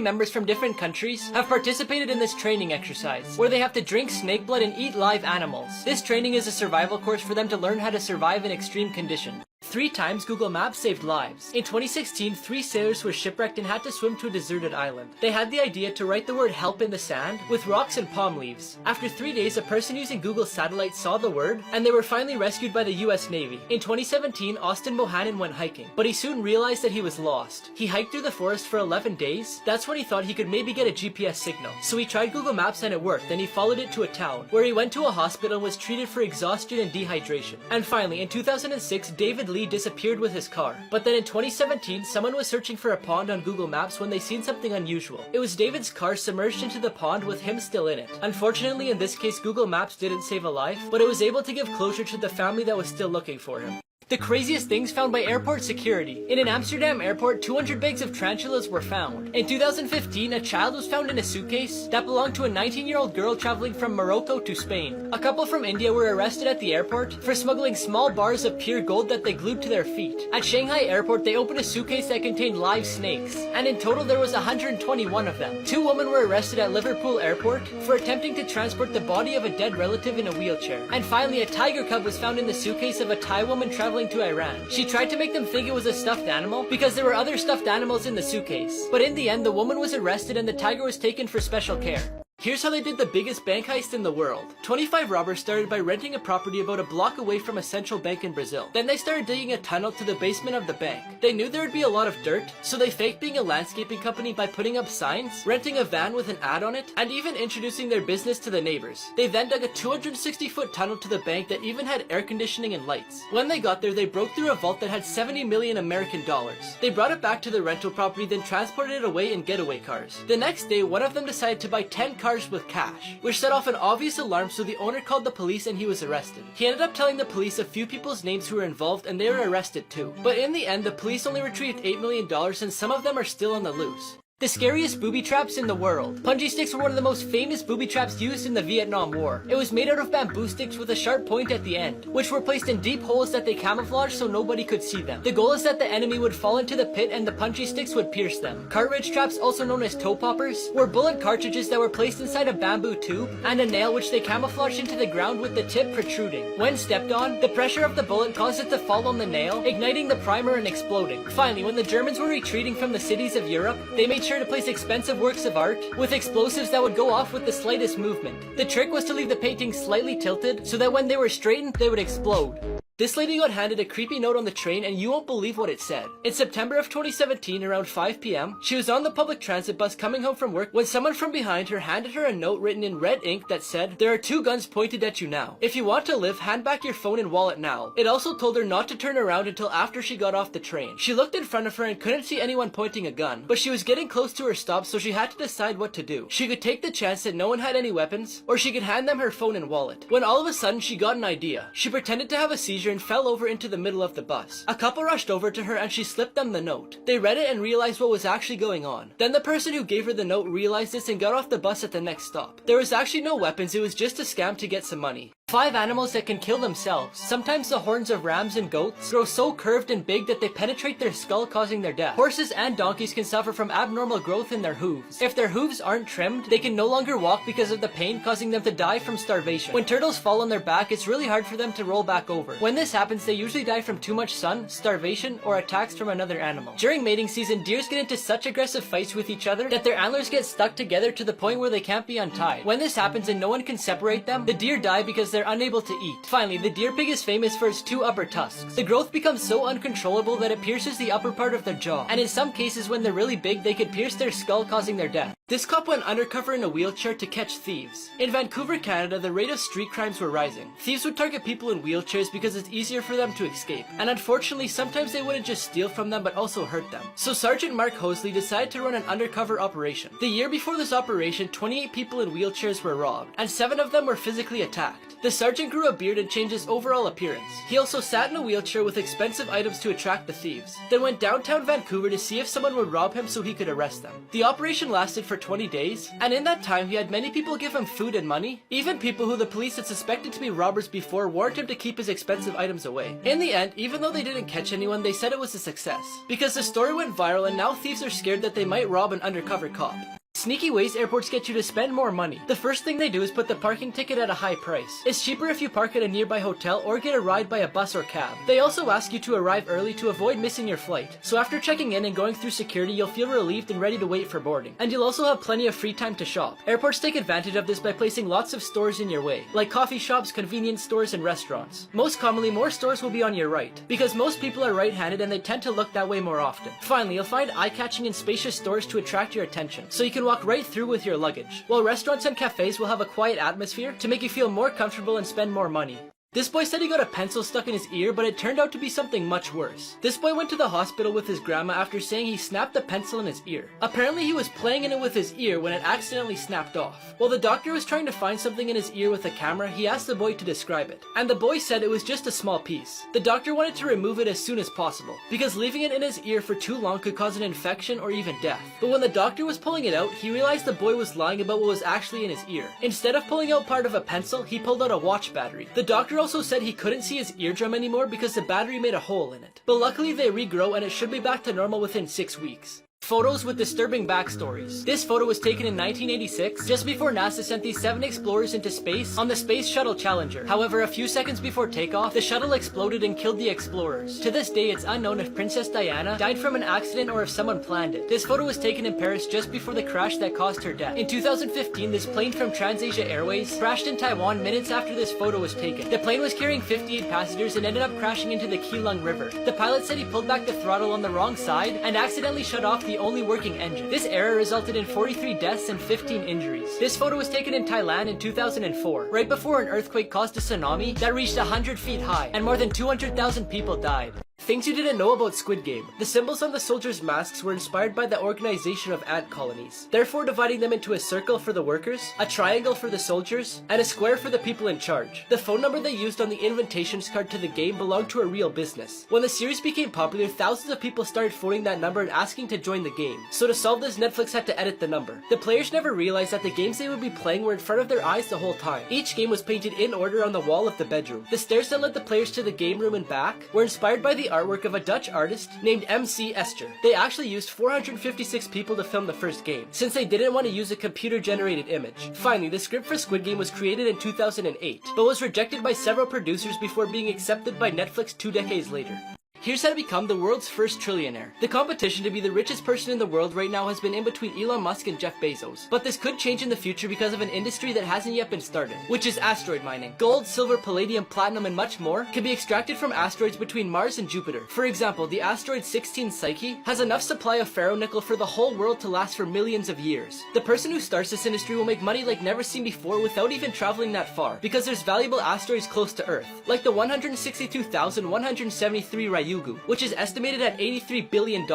members from different countries have participated in this training exercise, where they have to drink snake blood and eat live animals. This training is a survival course for them to learn how to survive in extreme conditions. 3 times Google Maps saved lives. In 2016, 3 sailors were shipwrecked and had to swim to a deserted island. They had the idea to write the word help in the sand with rocks and palm leaves. After 3 days, a person using Google Satellite saw the word, and they were finally rescued by the US Navy. In 2017, Austin Bohannon went hiking, but he soon realized that he was lost. He hiked through the forest for 11 days. That's when he thought he could maybe get a GPS signal. So he tried Google Maps and it worked. Then he followed it to a town, where he went to a hospital and was treated for exhaustion and dehydration. And finally, in 2006, David Lee disappeared with his car. But then in 2017, someone was searching for a pond on Google Maps when they seen something unusual. It was David's car submerged into the pond with him still in it. Unfortunately, in this case, Google Maps didn't save a life, but it was able to give closure to the family that was still looking for him. The craziest things found by airport security. In an Amsterdam airport, 200 bags of tarantulas were found. In 2015, a child was found in a suitcase that belonged to a 19-year-old girl traveling from Morocco to Spain. A couple from India were arrested at the airport for smuggling small bars of pure gold that they glued to their feet. At Shanghai airport, they opened a suitcase that contained live snakes, and in total there was 121 of them. 2 women were arrested at Liverpool airport for attempting to transport the body of a dead relative in a wheelchair. And finally, a tiger cub was found in the suitcase of a Thai woman traveling to Iran. She tried to make them think it was a stuffed animal because there were other stuffed animals in the suitcase. But in the end, the woman was arrested and the tiger was taken for special care. Here's how they did the biggest bank heist in the world. 25 robbers started by renting a property about a block away from a central bank in Brazil. Then they started digging a tunnel to the basement of the bank. They knew there would be a lot of dirt, so they faked being a landscaping company by putting up signs, renting a van with an ad on it, and even introducing their business to the neighbors. They then dug a 260-foot tunnel to the bank that even had air conditioning and lights. When they got there, they broke through a vault that had 70 million American dollars. They brought it back to the rental property, then transported it away in getaway cars. The next day, one of them decided to buy 10 cars with cash, which set off an obvious alarm, so the owner called the police and he was arrested. He ended up telling the police a few people's names who were involved and they were arrested too. But in the end, the police only retrieved $8 million and some of them are still on the loose. The scariest booby traps in the world. Punji sticks were one of the most famous booby traps used in the Vietnam War. It was made out of bamboo sticks with a sharp point at the end, which were placed in deep holes that they camouflaged so nobody could see them. The goal is that the enemy would fall into the pit and the punji sticks would pierce them. Cartridge traps, also known as toe poppers, were bullet cartridges that were placed inside a bamboo tube and a nail which they camouflaged into the ground with the tip protruding. When stepped on, the pressure of the bullet caused it to fall on the nail, igniting the primer and exploding. Finally, when the Germans were retreating from the cities of Europe, they made sure to place expensive works of art with explosives that would go off with the slightest movement. The trick was to leave the paintings slightly tilted so that when they were straightened, they would explode. This lady got handed a creepy note on the train and you won't believe what it said. In September of 2017, around 5 p.m, she was on the public transit bus coming home from work when someone from behind her handed her a note written in red ink that said, "There are 2 guns pointed at you now. If you want to live, hand back your phone and wallet now." It also told her not to turn around until after she got off the train. She looked in front of her and couldn't see anyone pointing a gun, but she was getting close to her stop, so she had to decide what to do. She could take the chance that no one had any weapons, or she could hand them her phone and wallet. When all of a sudden she got an idea. She pretended to have a seizure and fell over into the middle of the bus. A couple rushed over to her and she slipped them the note. They read it and realized what was actually going on. Then the person who gave her the note realized this and got off the bus at the next stop. There was actually no weapons, it was just a scam to get some money. 5 animals that can kill themselves. Sometimes the horns of rams and goats grow so curved and big that they penetrate their skull, causing their death. Horses and donkeys can suffer from abnormal growth in their hooves. If their hooves aren't trimmed, they can no longer walk because of the pain, causing them to die from starvation. When turtles fall on their back, it's really hard for them to roll back over. When this happens, they usually die from too much sun, starvation, or attacks from another animal. During mating season, deers get into such aggressive fights with each other that their antlers get stuck together to the point where they can't be untied. When this happens and no one can separate them, the deer die because their they're unable to eat. Finally, the deer pig is famous for its two upper tusks. The growth becomes so uncontrollable that it pierces the upper part of their jaw, and in some cases when they're really big, they could pierce their skull, causing their death. This cop went undercover in a wheelchair to catch thieves. In Vancouver, Canada, the rate of street crimes were rising. Thieves would target people in wheelchairs because it's easier for them to escape, and unfortunately sometimes they wouldn't just steal from them but also hurt them. So Sergeant Mark Hosley decided to run an undercover operation. The year before this operation, 28 people in wheelchairs were robbed, and 7 of them were physically attacked. The sergeant grew a beard and changed his overall appearance. He also sat in a wheelchair with expensive items to attract the thieves, then went downtown Vancouver to see if someone would rob him so he could arrest them. The operation lasted for 20 days, and in that time he had many people give him food and money. Even people who the police had suspected to be robbers before warned him to keep his expensive items away. In the end, even though they didn't catch anyone, they said it was a success, because the story went viral and now thieves are scared that they might rob an undercover cop. Sneaky ways airports get you to spend more money. The first thing they do is put the parking ticket at a high price. It's cheaper if you park at a nearby hotel or get a ride by a bus or cab. They also ask you to arrive early to avoid missing your flight. So after checking in and going through security, you'll feel relieved and ready to wait for boarding. And you'll also have plenty of free time to shop. Airports take advantage of this by placing lots of stores in your way, like coffee shops, convenience stores, and restaurants. Most commonly, more stores will be on your right, because most people are right-handed and they tend to look that way more often. Finally, you'll find eye-catching and spacious stores to attract your attention, so you can walk right through with your luggage, while restaurants and cafes will have a quiet atmosphere to make you feel more comfortable and spend more money. This boy said he got a pencil stuck in his ear, but it turned out to be something much worse. This boy went to the hospital with his grandma after saying he snapped the pencil in his ear. Apparently he was playing in it with his ear when it accidentally snapped off. While the doctor was trying to find something in his ear with a camera, he asked the boy to describe it, and the boy said it was just a small piece. The doctor wanted to remove it as soon as possible, because leaving it in his ear for too long could cause an infection or even death. But when the doctor was pulling it out, he realized the boy was lying about what was actually in his ear. Instead of pulling out part of a pencil, he pulled out a watch battery. The doctor also said he couldn't see his eardrum anymore because the battery made a hole in it. But luckily they regrow and it should be back to normal within 6 weeks. Photos with disturbing backstories. This photo was taken in 1986, just before NASA sent these 7 explorers into space on the Space Shuttle Challenger. However, a few seconds before takeoff, the shuttle exploded and killed the explorers. To this day, it's unknown if Princess Diana died from an accident or if someone planned it. This photo was taken in Paris just before the crash that caused her death. In 2015, this plane from TransAsia Airways crashed in Taiwan minutes after this photo was taken. The plane was carrying 58 passengers and ended up crashing into the Keelung River. The pilot said he pulled back the throttle on the wrong side and accidentally shut off the only working engine. This error resulted in 43 deaths and 15 injuries. This photo was taken in Thailand in 2004, right before an earthquake caused a tsunami that reached 100 feet high, and more than 200,000 people died. Things you didn't know about Squid Game. The symbols on the soldiers' masks were inspired by the organization of ant colonies, therefore dividing them into a circle for the workers, a triangle for the soldiers, and a square for the people in charge. The phone number they used on the invitations card to the game belonged to a real business. When the series became popular, thousands of people started phoning that number and asking to join the game. So to solve this, Netflix had to edit the number. The players never realized that the games they would be playing were in front of their eyes the whole time. Each game was painted in order on the wall of the bedroom. The stairs that led the players to the game room and back were inspired by the artwork of a Dutch artist named MC Esther. They actually used 456 people to film the first game, since they didn't want to use a computer-generated image. Finally, the script for Squid Game was created in 2008, but was rejected by several producers before being accepted by Netflix 2 decades later. Here's how to become the world's first trillionaire. The competition to be the richest person in the world right now has been in between Elon Musk and Jeff Bezos. But this could change in the future because of an industry that hasn't yet been started, which is asteroid mining. Gold, silver, palladium, platinum, and much more can be extracted from asteroids between Mars and Jupiter. For example, the asteroid 16 Psyche has enough supply of ferronickel for the whole world to last for millions of years. The person who starts this industry will make money like never seen before without even traveling that far, because there's valuable asteroids close to Earth, like the 162,173 Ryugu, which is estimated at $83 billion.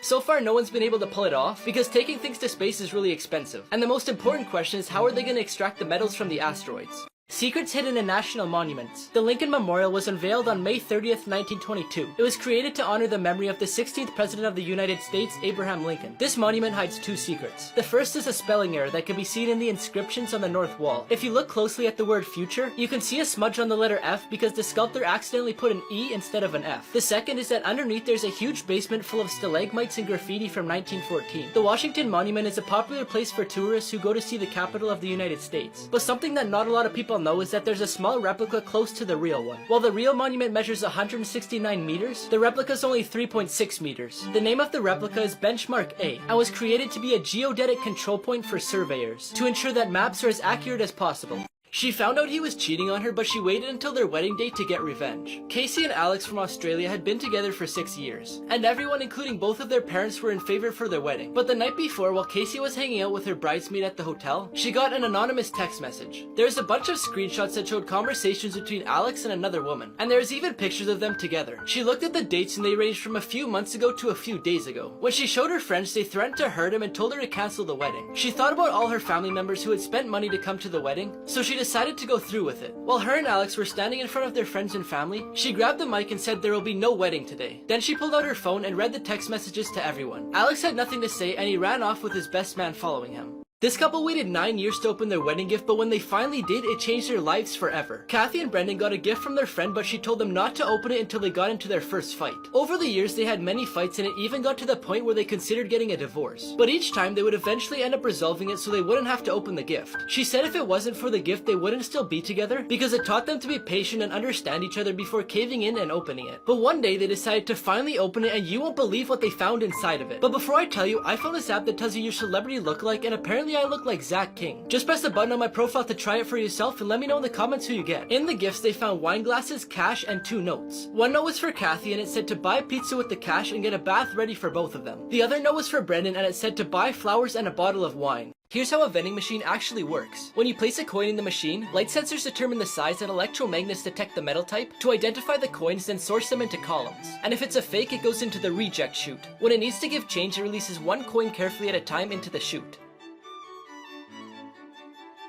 So far, no one's been able to pull it off because taking things to space is really expensive. And the most important question is, how are they going to extract the metals from the asteroids? Secrets hidden in national monuments. The Lincoln Memorial was unveiled on May 30th, 1922. It was created to honor the memory of the 16th President of the United States, Abraham Lincoln. This monument hides 2 secrets. The first is a spelling error that can be seen in the inscriptions on the north wall. If you look closely at the word future, you can see a smudge on the letter F because the sculptor accidentally put an E instead of an F. The second is that underneath there's a huge basement full of stalagmites and graffiti from 1914. The Washington Monument is a popular place for tourists who go to see the capital of the United States. But something that not a lot of people know is that there's a small replica close to the real one. While the real monument measures 169 meters, the replica is only 3.6 meters. The name of the replica is Benchmark A and was created to be a geodetic control point for surveyors to ensure that maps are as accurate as possible. She found out he was cheating on her, but she waited until their wedding day to get revenge. Casey and Alex from Australia had been together for 6 years, and everyone, including both of their parents, were in favor for their wedding. But the night before, while Casey was hanging out with her bridesmaid at the hotel, she got an anonymous text message. There's a bunch of screenshots that showed conversations between Alex and another woman, and there's even pictures of them together. She looked at the dates and they ranged from a few months ago to a few days ago. When she showed her friends, they threatened to hurt him and told her to cancel the wedding. She thought about all her family members who had spent money to come to the wedding, so she decided to go through with it. While her and Alex were standing in front of their friends and family, she grabbed the mic and said there will be no wedding today. Then she pulled out her phone and read the text messages to everyone. Alex had nothing to say and he ran off with his best man following him. This couple waited 9 years to open their wedding gift, but when they finally did, it changed their lives forever. Kathy and Brendan got a gift from their friend, but she told them not to open it until they got into their first fight. Over the years, they had many fights and it even got to the point where they considered getting a divorce. But each time, they would eventually end up resolving it so they wouldn't have to open the gift. She said if it wasn't for the gift, they wouldn't still be together because it taught them to be patient and understand each other before caving in and opening it. But one day, they decided to finally open it and you won't believe what they found inside of it. But before I tell you, I found this app that tells you your celebrity lookalike and apparently I look like Zach King. Just press the button on my profile to try it for yourself and let me know in the comments who you get. In the gifts, they found wine glasses, cash, and 2 notes. One note was for Kathy and it said to buy pizza with the cash and get a bath ready for both of them. The other note was for Brendan and it said to buy flowers and a bottle of wine. Here's how a vending machine actually works. When you place a coin in the machine, light sensors determine the size and electromagnets detect the metal type to identify the coins, then sort them into columns. And if it's a fake, it goes into the reject chute. When it needs to give change, it releases 1 coin carefully at a time into the chute.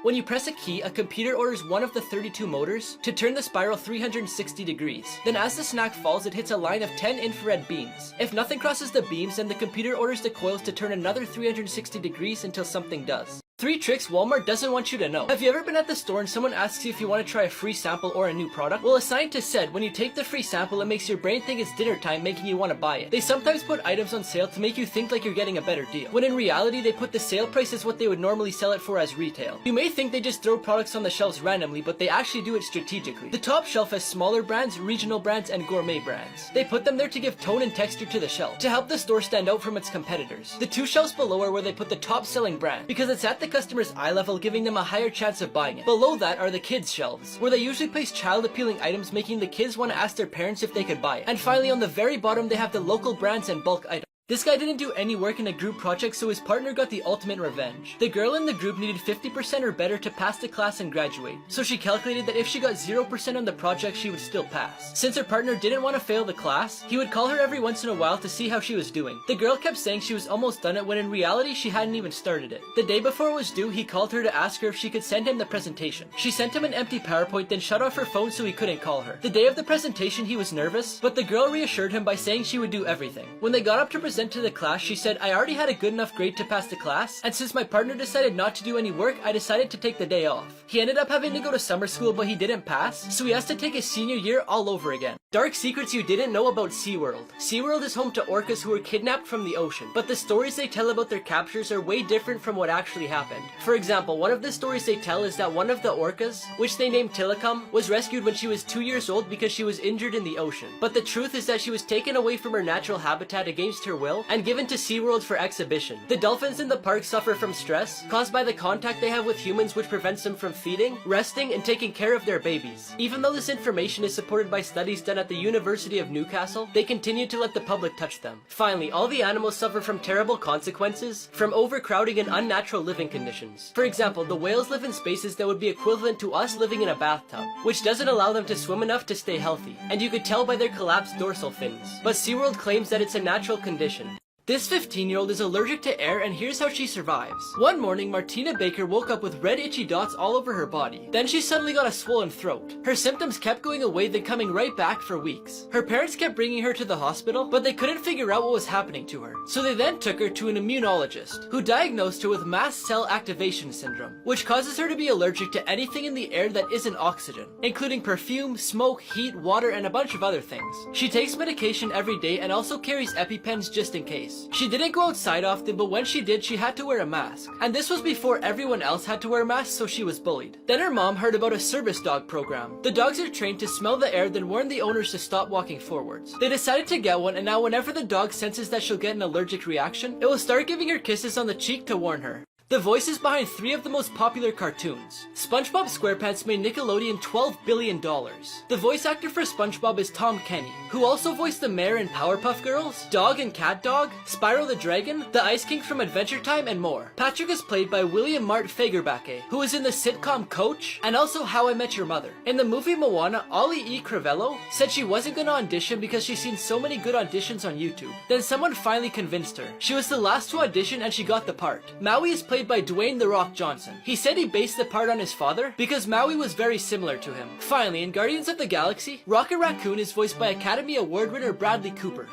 When you press a key, a computer orders one of the 32 motors to turn the spiral 360 degrees. Then as the snack falls, it hits a line of 10 infrared beams. If nothing crosses the beams, then the computer orders the coils to turn another 360 degrees until something does. 3 tricks Walmart doesn't want you to know. Have you ever been at the store and someone asks you if you want to try a free sample or a new product? Well, a scientist said when you take the free sample, it makes your brain think it's dinner time, making you want to buy it. They sometimes put items on sale to make you think like you're getting a better deal, when in reality, they put the sale price as what they would normally sell it for as retail. You may think they just throw products on the shelves randomly, but they actually do it strategically. The top shelf has smaller brands, regional brands, and gourmet brands. They put them there to give tone and texture to the shelf, to help the store stand out from its competitors. The 2 shelves below are where they put the top selling brand, because it's at the customer's eye level, giving them a higher chance of buying it. Below that are the kids shelves, where they usually place child appealing items, making the kids want to ask their parents if they could buy it. And finally, on the very bottom, they have the local brands and bulk items. This guy didn't do any work in a group project, so his partner got the ultimate revenge. The girl in the group needed 50% or better to pass the class and graduate, so she calculated that if she got 0% on the project, she would still pass. Since her partner didn't want to fail the class, he would call her every once in a while to see how she was doing. The girl kept saying she was almost done it when in reality she hadn't even started it. The day before it was due, he called her to ask her if she could send him the presentation. She sent him an empty PowerPoint, then shut off her phone so he couldn't call her. The day of the presentation, he was nervous, but the girl reassured him by saying she would do everything. When they got up to present to the class, she said, I already had a good enough grade to pass the class, and since my partner decided not to do any work, I decided to take the day off. He ended up having to go to summer school, but he didn't pass, so he has to take his senior year all over again. Dark secrets you didn't know about SeaWorld. SeaWorld is home to orcas who were kidnapped from the ocean, but the stories they tell about their captures are way different from what actually happened. For example, one of the stories they tell is that one of the orcas, which they named Tillicum, was rescued when she was 2 years old because she was injured in the ocean. But the truth is that she was taken away from her natural habitat against her will and given to SeaWorld for exhibition. The dolphins in the park suffer from stress caused by the contact they have with humans, which prevents them from feeding, resting, and taking care of their babies. Even though this information is supported by studies done at the University of Newcastle, they continue to let the public touch them. Finally, all the animals suffer from terrible consequences from overcrowding and unnatural living conditions. For example, the whales live in spaces that would be equivalent to us living in a bathtub, which doesn't allow them to swim enough to stay healthy, and you could tell by their collapsed dorsal fins. But SeaWorld claims that it's a natural condition. This 15-year-old is allergic to air, and here's how she survives. One morning, Martina Baker woke up with red itchy dots all over her body. Then she suddenly got a swollen throat. Her symptoms kept going away, then coming right back for weeks. Her parents kept bringing her to the hospital, but they couldn't figure out what was happening to her. So they then took her to an immunologist, who diagnosed her with mast cell activation syndrome, which causes her to be allergic to anything in the air that isn't oxygen, including perfume, smoke, heat, water, and a bunch of other things. She takes medication every day and also carries EpiPens just in case. She didn't go outside often, but when she did, she had to wear a mask. And this was before everyone else had to wear masks, so she was bullied. Then her mom heard about a service dog program. The dogs are trained to smell the air, then warn the owners to stop walking forwards. They decided to get one, and now whenever the dog senses that she'll get an allergic reaction, it will start giving her kisses on the cheek to warn her. the voices behind 3 of the most popular cartoons. SpongeBob SquarePants made Nickelodeon $12 billion. The voice actor for SpongeBob is Tom Kenny, who also voiced the mayor in Powerpuff Girls, Dog and Cat Dog, Spyro the Dragon, the Ice King from Adventure Time, and more. Patrick is played by William Mart Fagerbacke, who was in the sitcom Coach, and also How I Met Your Mother. In the movie Moana, Ollie E. Crivello said she wasn't gonna audition because she's seen so many good auditions on YouTube. Then someone finally convinced her. She was the last to audition and she got the part. Maui is played by Dwayne "The Rock" Johnson. He said he based the part on his father because Maui was very similar to him. Finally, in Guardians of the Galaxy, Rocket Raccoon is voiced by Academy Award winner Bradley Cooper.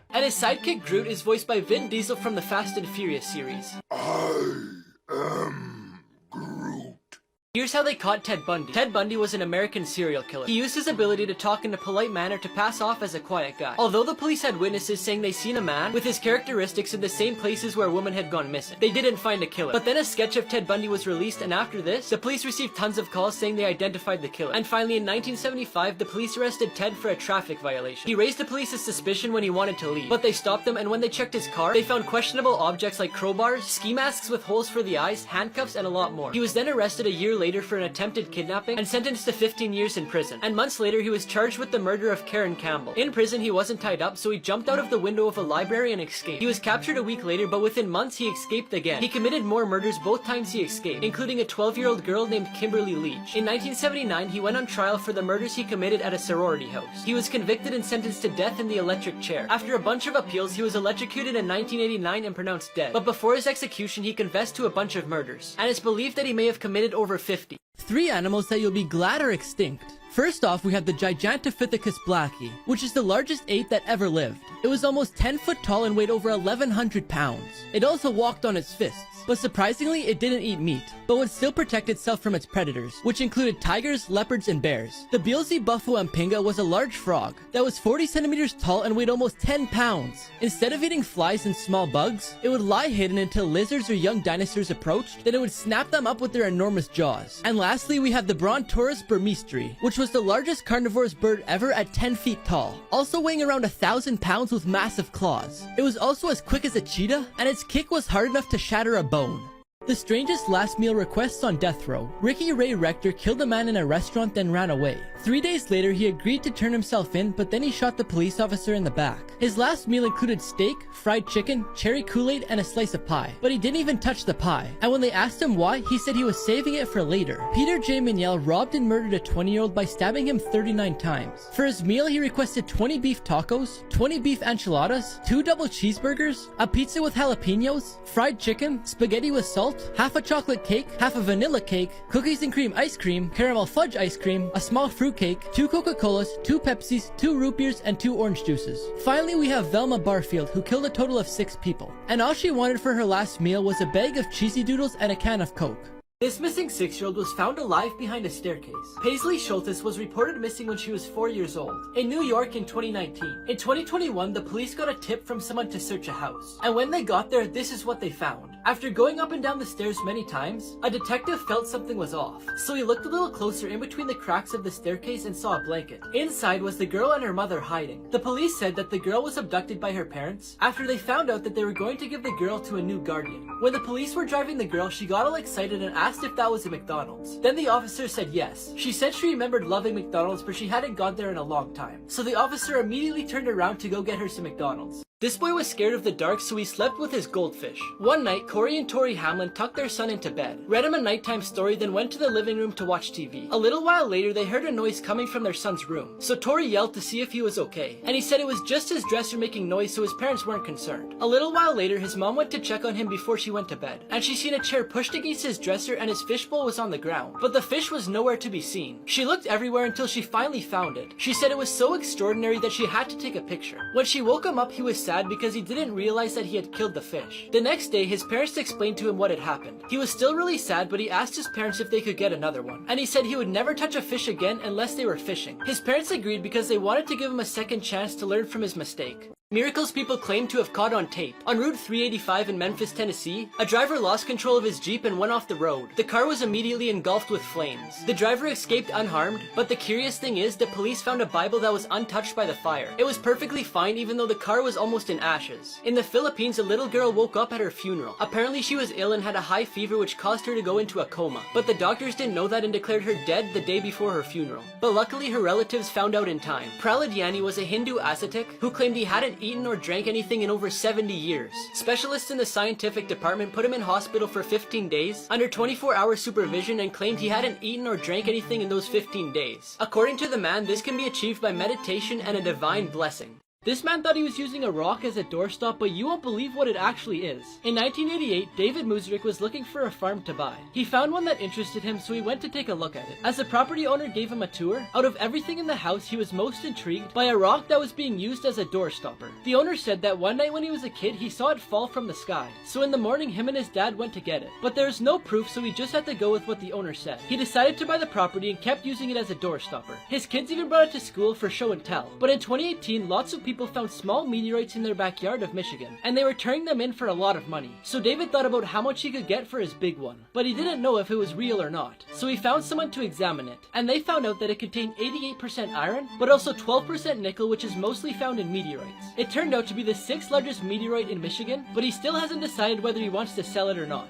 And his sidekick Groot is voiced by Vin Diesel from the Fast and Furious series. I am Groot. Here's how they caught Ted Bundy. Ted Bundy was an American serial killer. He used his ability to talk in a polite manner to pass off as a quiet guy. Although the police had witnesses saying they seen a man with his characteristics in the same places where a woman had gone missing, they didn't find a killer. But then a sketch of Ted Bundy was released, and after this, the police received tons of calls saying they identified the killer. And finally, in 1975, the police arrested Ted for a traffic violation. He raised the police's suspicion when he wanted to leave, but they stopped him, and when they checked his car, they found questionable objects like crowbars, ski masks with holes for the eyes, handcuffs, and a lot more. He was then arrested a year later for an attempted kidnapping and sentenced to 15 years in prison. And months later, he was charged with the murder of Karen Campbell. In prison, he wasn't tied up, so he jumped out of the window of a library and escaped. He was captured a week later, but within months, he escaped again. He committed more murders both times he escaped, including a 12-year-old girl named Kimberly Leach. In 1979, he went on trial for the murders he committed at a sorority house. He was convicted and sentenced to death in the electric chair. After a bunch of appeals, he was electrocuted in 1989 and pronounced dead. But before his execution, he confessed to a bunch of murders, and it's believed that he may have committed over 50. 3 animals that you'll be glad are extinct. First off, we have the Gigantopithecus blacki, which is the largest ape that ever lived. It was almost 10 foot tall and weighed over 1,100 pounds. It also walked on its fists. But surprisingly, it didn't eat meat, but would still protect itself from its predators, which included tigers, leopards, and bears. The Beelzebuffoampinga was a large frog that was 40 centimeters tall and weighed almost 10 pounds. Instead of eating flies and small bugs, it would lie hidden until lizards or young dinosaurs approached, then it would snap them up with their enormous jaws. And lastly, we have the Brontosaurus burmisteri, which was the largest carnivorous bird ever at 10 feet tall, also weighing around 1,000 pounds with massive claws. It was also as quick as a cheetah, and its kick was hard enough to shatter a bone. The strangest last meal requests on death row. Ricky Ray Rector killed a man in a restaurant then ran away. 3 days later, he agreed to turn himself in, but then he shot the police officer in the back. His last meal included steak, fried chicken, cherry Kool-Aid, and a slice of pie. But he didn't even touch the pie. And when they asked him why, he said he was saving it for later. Peter J. Miniel robbed and murdered a 20-year-old by stabbing him 39 times. For his meal, he requested 20 beef tacos, 20 beef enchiladas, 2 double cheeseburgers, a pizza with jalapenos, fried chicken, spaghetti with salt, half a chocolate cake, half a vanilla cake, cookies and cream ice cream, caramel fudge ice cream, a small fruit cake, 2 Coca-Colas, 2 Pepsis, 2 root beers, and 2 orange juices. Finally, we have Velma Barfield, who killed a total of 6 people. And all she wanted for her last meal was a bag of cheesy doodles and a can of Coke. This missing 6-year-old was found alive behind a staircase. Paisley Schultes was reported missing when she was 4 years old in New York in 2019. In 2021, the police got a tip from someone to search a house. And when they got there, this is what they found. After going up and down the stairs many times, a detective felt something was off. So he looked a little closer in between the cracks of the staircase and saw a blanket. Inside was the girl and her mother hiding. The police said that the girl was abducted by her parents after they found out that they were going to give the girl to a new guardian. When the police were driving the girl, she got all excited and asked if that was a McDonald's. Then the officer said yes. She said she remembered loving McDonald's, but she hadn't gone there in a long time. So the officer immediately turned around to go get her some McDonald's. This boy was scared of the dark, so he slept with his goldfish. One night, Corey and Tori Hamlin tucked their son into bed, read him a nighttime story, then went to the living room to watch TV. A little while later, they heard a noise coming from their son's room, so Tori yelled to see if he was okay, and he said it was just his dresser making noise, so his parents weren't concerned. A little while later, his mom went to check on him before she went to bed, and she seen a chair pushed against his dresser and his fishbowl was on the ground, but the fish was nowhere to be seen. She looked everywhere until she finally found it. She said it was so extraordinary that she had to take a picture. When she woke him up, he was sad because he didn't realize that he had killed the fish. The next day, his parents explained to him what had happened. He was still really sad, but he asked his parents if they could get another one, and he said he would never touch a fish again unless they were fishing. His parents agreed because they wanted to give him a second chance to learn from his mistake. Miracles people claim to have caught on tape. On Route 385 in Memphis, Tennessee, a driver lost control of his Jeep and went off the road. The car was immediately engulfed with flames. The driver escaped unharmed, but the curious thing is that police found a Bible that was untouched by the fire. It was perfectly fine even though the car was almost in ashes. In the Philippines, a little girl woke up at her funeral. Apparently she was ill and had a high fever which caused her to go into a coma. But the doctors didn't know that and declared her dead the day before her funeral. But luckily her relatives found out in time. Prahlad Jani was a Hindu ascetic who claimed he hadn't eaten or drank anything in over 70 years. Specialists in the scientific department put him in hospital for 15 days under 24-hour supervision and claimed he hadn't eaten or drank anything in those 15 days. According to the man, this can be achieved by meditation and a divine blessing. This man thought he was using a rock as a doorstop, but you won't believe what it actually is. In 1988, David Musrik was looking for a farm to buy. He found one that interested him, so he went to take a look at it. As the property owner gave him a tour, out of everything in the house, he was most intrigued by a rock that was being used as a door stopper. The owner said that one night when he was a kid, he saw it fall from the sky. So in the morning, him and his dad went to get it. But there's no proof, so he just had to go with what the owner said. He decided to buy the property and kept using it as a door stopper. His kids even brought it to school for show and tell. But in 2018, lots of people found small meteorites in their backyard of Michigan, and they were turning them in for a lot of money. So David thought about how much he could get for his big one, but he didn't know if it was real or not. So he found someone to examine it, and they found out that it contained 88% iron, but also 12% nickel, which is mostly found in meteorites. It turned out to be the 6th largest meteorite in Michigan, but he still hasn't decided whether he wants to sell it or not.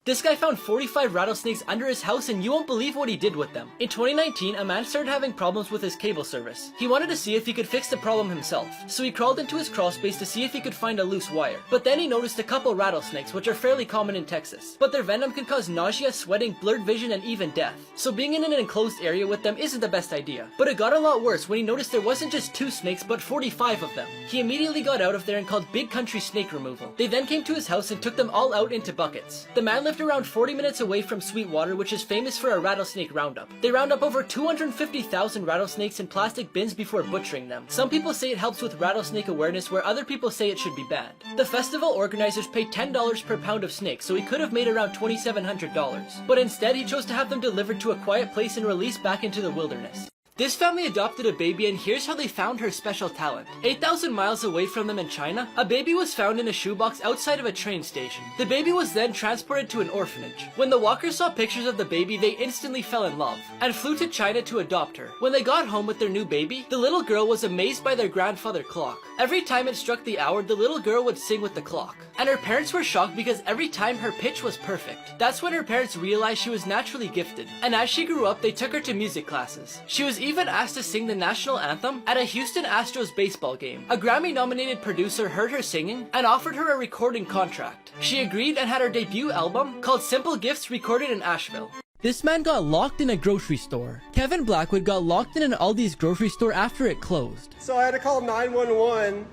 This guy found 45 rattlesnakes under his house and you won't believe what he did with them. In 2019, a man started having problems with his cable service. He wanted to see if he could fix the problem himself, so he crawled into his crawl space to see if he could find a loose wire. But then he noticed a couple rattlesnakes, which are fairly common in Texas. But their venom can cause nausea, sweating, blurred vision, and even death. So being in an enclosed area with them isn't the best idea. But it got a lot worse when he noticed there wasn't just 2 snakes, but 45 of them. He immediately got out of there and called Big Country Snake Removal. They then came to his house and took them all out into buckets. The man lived around 40 minutes away from Sweetwater, which is famous for a rattlesnake roundup. They round up over 250,000 rattlesnakes in plastic bins before butchering them. Some people say it helps with rattlesnake awareness, where other people say it should be banned. The festival organizers paid $10 per pound of snakes, so he could have made around $2,700. But instead, he chose to have them delivered to a quiet place and released back into the wilderness. This family adopted a baby, and here's how they found her special talent. 8,000 miles away from them in China, a baby was found in a shoebox outside of a train station. The baby was then transported to an orphanage. When the walkers saw pictures of the baby, they instantly fell in love and flew to China to adopt her. When they got home with their new baby, the little girl was amazed by their grandfather clock. Every time it struck the hour, the little girl would sing with the clock. And her parents were shocked because every time her pitch was perfect. That's when her parents realized she was naturally gifted. And as she grew up, they took her to music classes. She was even asked to sing the national anthem at a Houston Astros baseball game. A Grammy-nominated producer heard her singing and offered her a recording contract. She agreed and had her debut album, called Simple Gifts, recorded in Asheville. This man got locked in a grocery store. Kevin Blackwood got locked in an Aldi's grocery store after it closed. So I had to call 911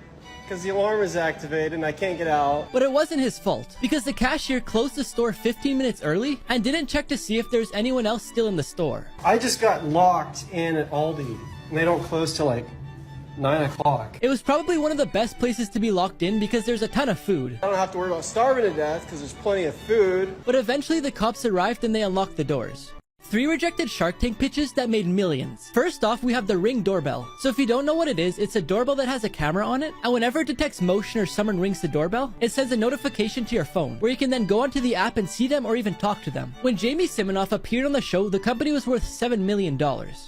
because the alarm is activated and I can't get out. But it wasn't his fault, because the cashier closed the store 15 minutes early and didn't check to see if there's anyone else still in the store. I just got locked in at Aldi, and they don't close till like 9 o'clock. It was probably one of the best places to be locked in because there's a ton of food. I don't have to worry about starving to death because there's plenty of food. But eventually the cops arrived and they unlocked the doors. 3 rejected Shark Tank pitches that made millions. First off, we have the Ring doorbell. So if you don't know what it is, it's a doorbell that has a camera on it, and whenever it detects motion or someone rings the doorbell, it sends a notification to your phone, where you can then go onto the app and see them or even talk to them. When Jamie Siminoff appeared on the show, the company was worth $7 million.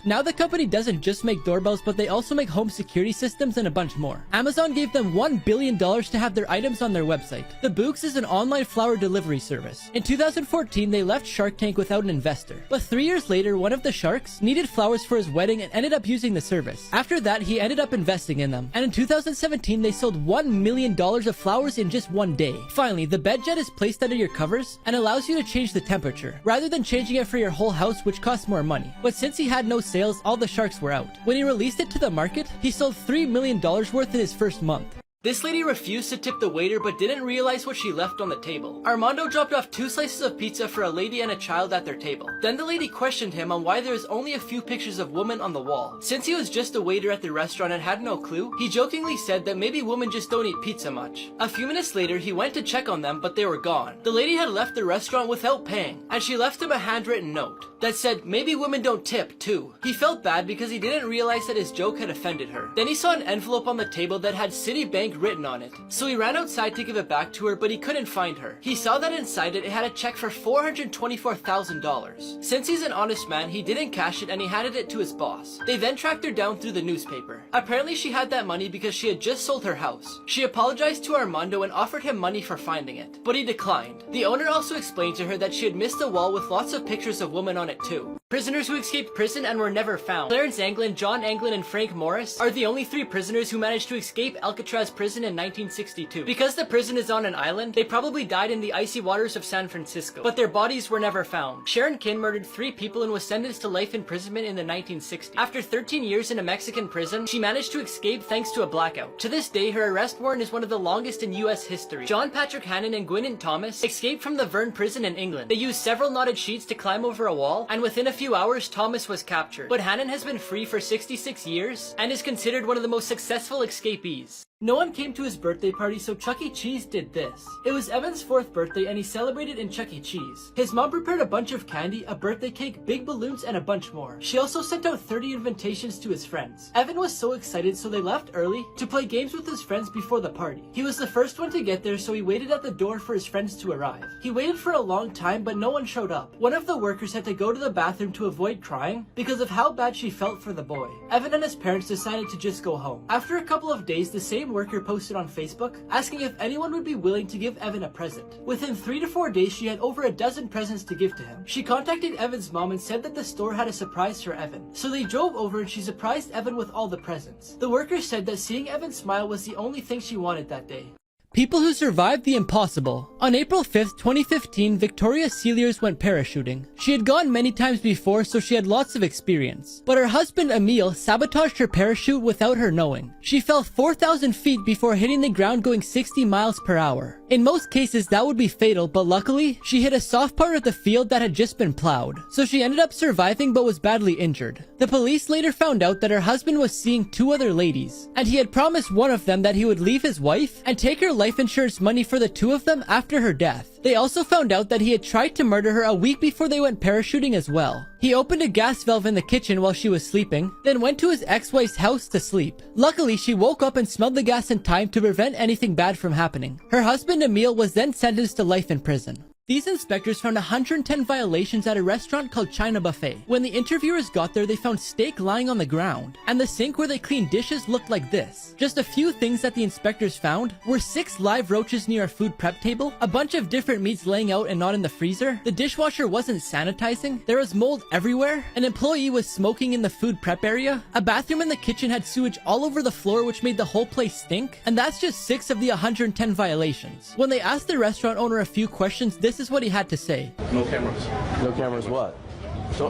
Now the company doesn't just make doorbells, but they also make home security systems and a bunch more. Amazon gave them $1 billion to have their items on their website. The Books is an online flower delivery service. In 2014, they left Shark Tank without an investor. But 3 years later, one of the sharks needed flowers for his wedding and ended up using the service. After that, he ended up investing in them. And in 2017, they sold $1 million of flowers in just one day. Finally, the bed jet is placed under your covers and allows you to change the temperature, rather than changing it for your whole house, which costs more money. But since he had no sales, all the sharks were out. When he released it to the market, he sold $3 million worth in his first month. This lady refused to tip the waiter but didn't realize what she left on the table. Armando dropped off 2 slices of pizza for a lady and a child at their table. Then the lady questioned him on why there is only a few pictures of women on the wall. Since he was just a waiter at the restaurant and had no clue, he jokingly said that maybe women just don't eat pizza much. A few minutes later, he went to check on them, but they were gone. The lady had left the restaurant without paying, and she left him a handwritten note that said, maybe women don't tip too. He felt bad because he didn't realize that his joke had offended her. Then he saw an envelope on the table that had Citibank had written on it. So he ran outside to give it back to her, but he couldn't find her. He saw that inside it had a check for $424,000. Since he's an honest man, he didn't cash it and he handed it to his boss. They then tracked her down through the newspaper. Apparently she had that money because she had just sold her house. She apologized to Armando and offered him money for finding it, but he declined. The owner also explained to her that she had missed a wall with lots of pictures of women on it too. Prisoners who escaped prison and were never found. Clarence Anglin, John Anglin, and Frank Morris are the only 3 prisoners who managed to escape Alcatraz prison in 1962. Because the prison is on an island, they probably died in the icy waters of San Francisco, but their bodies were never found. Sharon Kin murdered 3 people and was sentenced to life imprisonment in the 1960s. After 13 years in a Mexican prison, she managed to escape thanks to a blackout. To this day, her arrest warrant is one of the longest in US history. John Patrick Hannon and Gwyneth Thomas escaped from the Verne prison in England. They used several knotted sheets to climb over a wall, and within a few hours, Thomas was captured. But Hannon has been free for 66 years and is considered one of the most successful escapees. No one came to his birthday party, so Chuck E. Cheese did this. It was Evan's 4th birthday and he celebrated in Chuck E. Cheese. His mom prepared a bunch of candy, a birthday cake, big balloons, and a bunch more. She also sent out 30 invitations to his friends. Evan was so excited, so they left early to play games with his friends before the party. He was the first one to get there, so he waited at the door for his friends to arrive. He waited for a long time, but no one showed up. One of the workers had to go to the bathroom to avoid crying because of how bad she felt for the boy. Evan and his parents decided to just go home. After a couple of days, the same worker posted on Facebook asking if anyone would be willing to give Evan a present. Within 3 to 4 days, she had over a dozen presents to give to him. She contacted Evan's mom and said that the store had a surprise for Evan. So they drove over and she surprised Evan with all the presents. The worker said that seeing Evan smile was the only thing she wanted that day. People who survived the impossible. On April 5th, 2015, Victoria Sealiers went parachuting. She had gone many times before, so she had lots of experience. But her husband, Emil, sabotaged her parachute without her knowing. She fell 4,000 feet before hitting the ground going 60 miles per hour. In most cases, that would be fatal, but luckily, she hit a soft part of the field that had just been plowed. So she ended up surviving but was badly injured. The police later found out that her husband was seeing 2 other ladies, and he had promised one of them that he would leave his wife and take her life insurance money for the 2 of them after her death. They also found out that he had tried to murder her a week before they went parachuting as well. He opened a gas valve in the kitchen while she was sleeping, then went to his ex-wife's house to sleep. Luckily, she woke up and smelled the gas in time to prevent anything bad from happening. Her husband Emil was then sentenced to life in prison. These inspectors found 110 violations at a restaurant called China Buffet. When the interviewers got there, they found steak lying on the ground, and the sink where they cleaned dishes looked like this. Just a few things that the inspectors found were 6 live roaches near a food prep table, a bunch of different meats laying out and not in the freezer, the dishwasher wasn't sanitizing, there was mold everywhere, an employee was smoking in the food prep area, a bathroom in the kitchen had sewage all over the floor which made the whole place stink, and that's just 6 of the 110 violations. When they asked the restaurant owner a few questions, this is what he had to say. No cameras. No cameras what?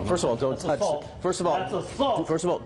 First of all, don't touch. First of all,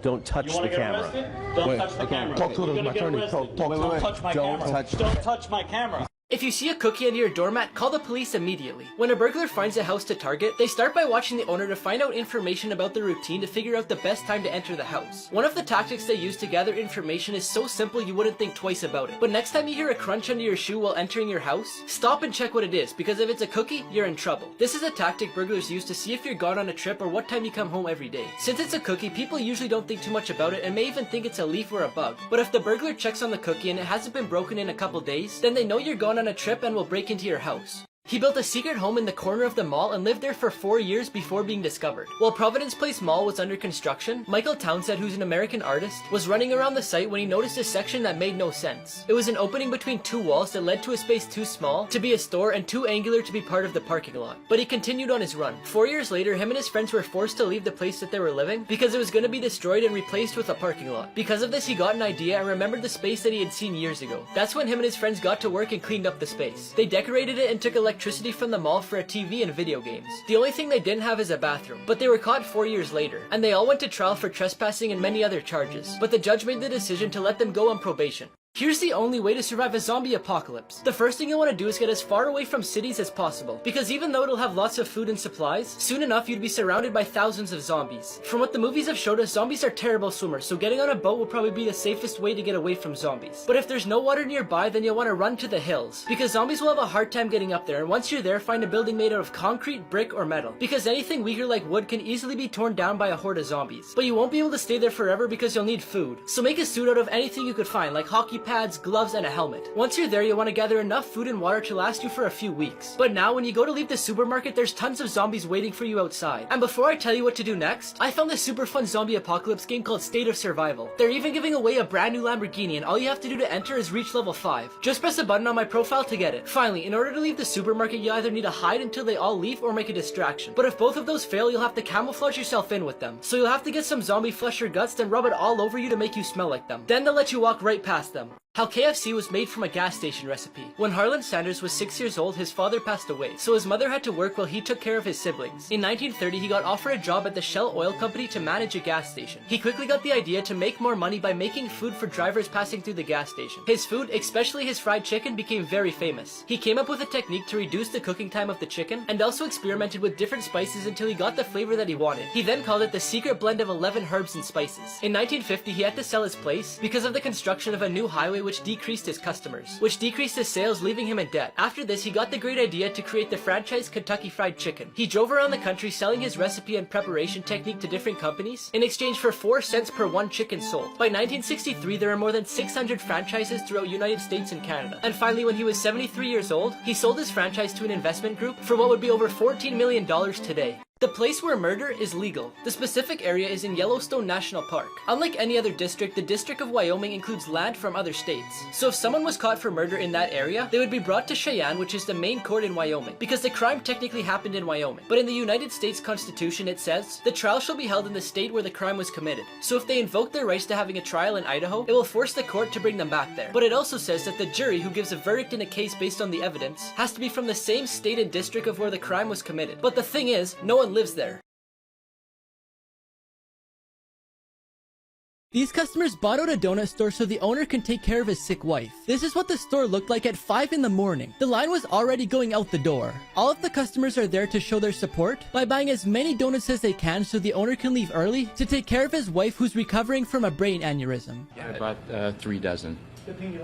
don't touch the camera. Don't touch the camera. Talk to my attorney. Don't touch my camera. Don't touch my camera. If you see a cookie under your doormat, call the police immediately. When a burglar finds a house to target, they start by watching the owner to find out information about the routine to figure out the best time to enter the house. One of the tactics they use to gather information is so simple you wouldn't think twice about it. But next time you hear a crunch under your shoe while entering your house, stop and check what it is, because if it's a cookie, you're in trouble. This is a tactic burglars use to see if you're gone on a trip or what time you come home every day. Since it's a cookie, people usually don't think too much about it and may even think it's a leaf or a bug. But if the burglar checks on the cookie and it hasn't been broken in a couple days, then they know you're gone on a trip and will break into your house. He built a secret home in the corner of the mall and lived there for 4 years before being discovered. While Providence Place Mall was under construction, Michael Townsend, who's an American artist, was running around the site when he noticed a section that made no sense. It was an opening between 2 walls that led to a space too small to be a store and too angular to be part of the parking lot. But he continued on his run. 4 years later, him and his friends were forced to leave the place that they were living because it was going to be destroyed and replaced with a parking lot. Because of this, he got an idea and remembered the space that he had seen years ago. That's when him and his friends got to work and cleaned up the space. They decorated it and took electricity from the mall for a TV and video games. The only thing they didn't have is a bathroom, but they were caught 4 years later, and they all went to trial for trespassing and many other charges, but the judge made the decision to let them go on probation. Here's the only way to survive a zombie apocalypse. The first thing you want to do is get as far away from cities as possible, because even though it'll have lots of food and supplies, soon enough you'd be surrounded by thousands of zombies. From what the movies have showed us, zombies are terrible swimmers, so getting on a boat will probably be the safest way to get away from zombies. But if there's no water nearby, then you'll want to run to the hills, because zombies will have a hard time getting up there, and once you're there, find a building made out of concrete, brick, or metal, because anything weaker like wood can easily be torn down by a horde of zombies. But you won't be able to stay there forever because you'll need food, so make a suit out of anything you could find, like hockey pads, gloves, and a helmet. Once you're there, you'll want to gather enough food and water to last you for a few weeks. But now, when you go to leave the supermarket, there's tons of zombies waiting for you outside. And before I tell you what to do next, I found this super fun zombie apocalypse game called State of Survival. They're even giving away a brand new Lamborghini, and all you have to do to enter is reach level 5. Just press a button on my profile to get it. Finally, in order to leave the supermarket, you either need to hide until they all leave or make a distraction. But if both of those fail, you'll have to camouflage yourself in with them. So you'll have to get some zombie flesh or guts, then rub it all over you to make you smell like them. Then they'll let you walk right past them. How KFC was made from a gas station recipe. When Harlan Sanders was 6 years old, his father passed away, so his mother had to work while he took care of his siblings. In 1930, he got offered a job at the Shell Oil Company to manage a gas station. He quickly got the idea to make more money by making food for drivers passing through the gas station. His food, especially his fried chicken, became very famous. He came up with a technique to reduce the cooking time of the chicken, and also experimented with different spices until he got the flavor that he wanted. He then called it the secret blend of 11 herbs and spices. In 1950, he had to sell his place because of the construction of a new highway which decreased his customers, which decreased his sales, leaving him in debt. After this, he got the great idea to create the franchise Kentucky Fried Chicken. He drove around the country selling his recipe and preparation technique to different companies in exchange for 4 cents per one chicken sold. By 1963, there are more than 600 franchises throughout United States and Canada. And finally, when he was 73 years old, he sold his franchise to an investment group for what would be over $14 million today. The place where murder is legal. The specific area is in Yellowstone National Park. Unlike any other district, the District of Wyoming includes land from other states. So if someone was caught for murder in that area, they would be brought to Cheyenne, which is the main court in Wyoming, because the crime technically happened in Wyoming. But in the United States Constitution, it says, the trial shall be held in the state where the crime was committed. So if they invoke their rights to having a trial in Idaho, it will force the court to bring them back there. But it also says that the jury who gives a verdict in a case based on the evidence has to be from the same state and district of where the crime was committed. But the thing is, no one lives there. These customers bought out a donut store so the owner can take care of his sick wife. This is what the store looked like at 5 in the morning. The line was already going out the door. All of the customers are there to show their support by buying as many donuts as they can so the owner can leave early to take care of his wife who's recovering from a brain aneurysm. I bought 3 dozen.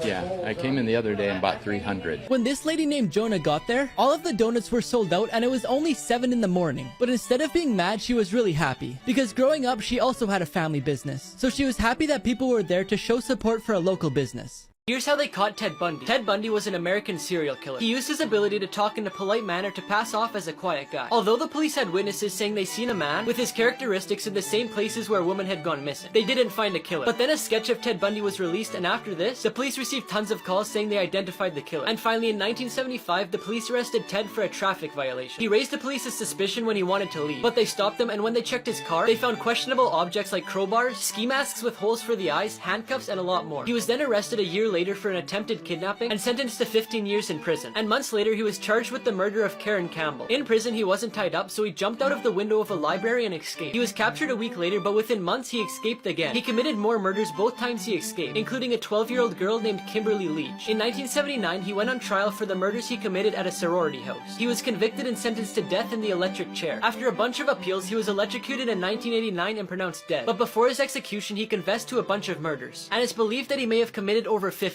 Yeah, I came in the other day and bought 300. When this lady named Jonah got there, all of the donuts were sold out and it was only 7 in the morning. But instead of being mad, she was really happy. Because growing up, she also had a family business. So she was happy that people were there to show support for a local business. Here's how they caught Ted Bundy. Ted Bundy was an American serial killer. He used his ability to talk in a polite manner to pass off as a quiet guy. Although the police had witnesses saying they seen a man with his characteristics in the same places where a woman had gone missing, they didn't find a killer. But then a sketch of Ted Bundy was released, and after this, the police received tons of calls saying they identified the killer. And finally, in 1975, the police arrested Ted for a traffic violation. He raised the police's suspicion when he wanted to leave, but they stopped him, and when they checked his car, they found questionable objects like crowbars, ski masks with holes for the eyes, handcuffs, and a lot more. He was then arrested a year later for an attempted kidnapping and sentenced to 15 years in prison. And months later, he was charged with the murder of Karen Campbell. In prison, he wasn't tied up, so he jumped out of the window of a library and escaped. He was captured a week later, but within months, he escaped again. He committed more murders both times he escaped, including a 12-year-old girl named Kimberly Leach. In 1979, he went on trial for the murders he committed at a sorority house. He was convicted and sentenced to death in the electric chair. After a bunch of appeals, he was electrocuted in 1989 and pronounced dead. But before his execution, he confessed to a bunch of murders, and it's believed that he may have committed over 50.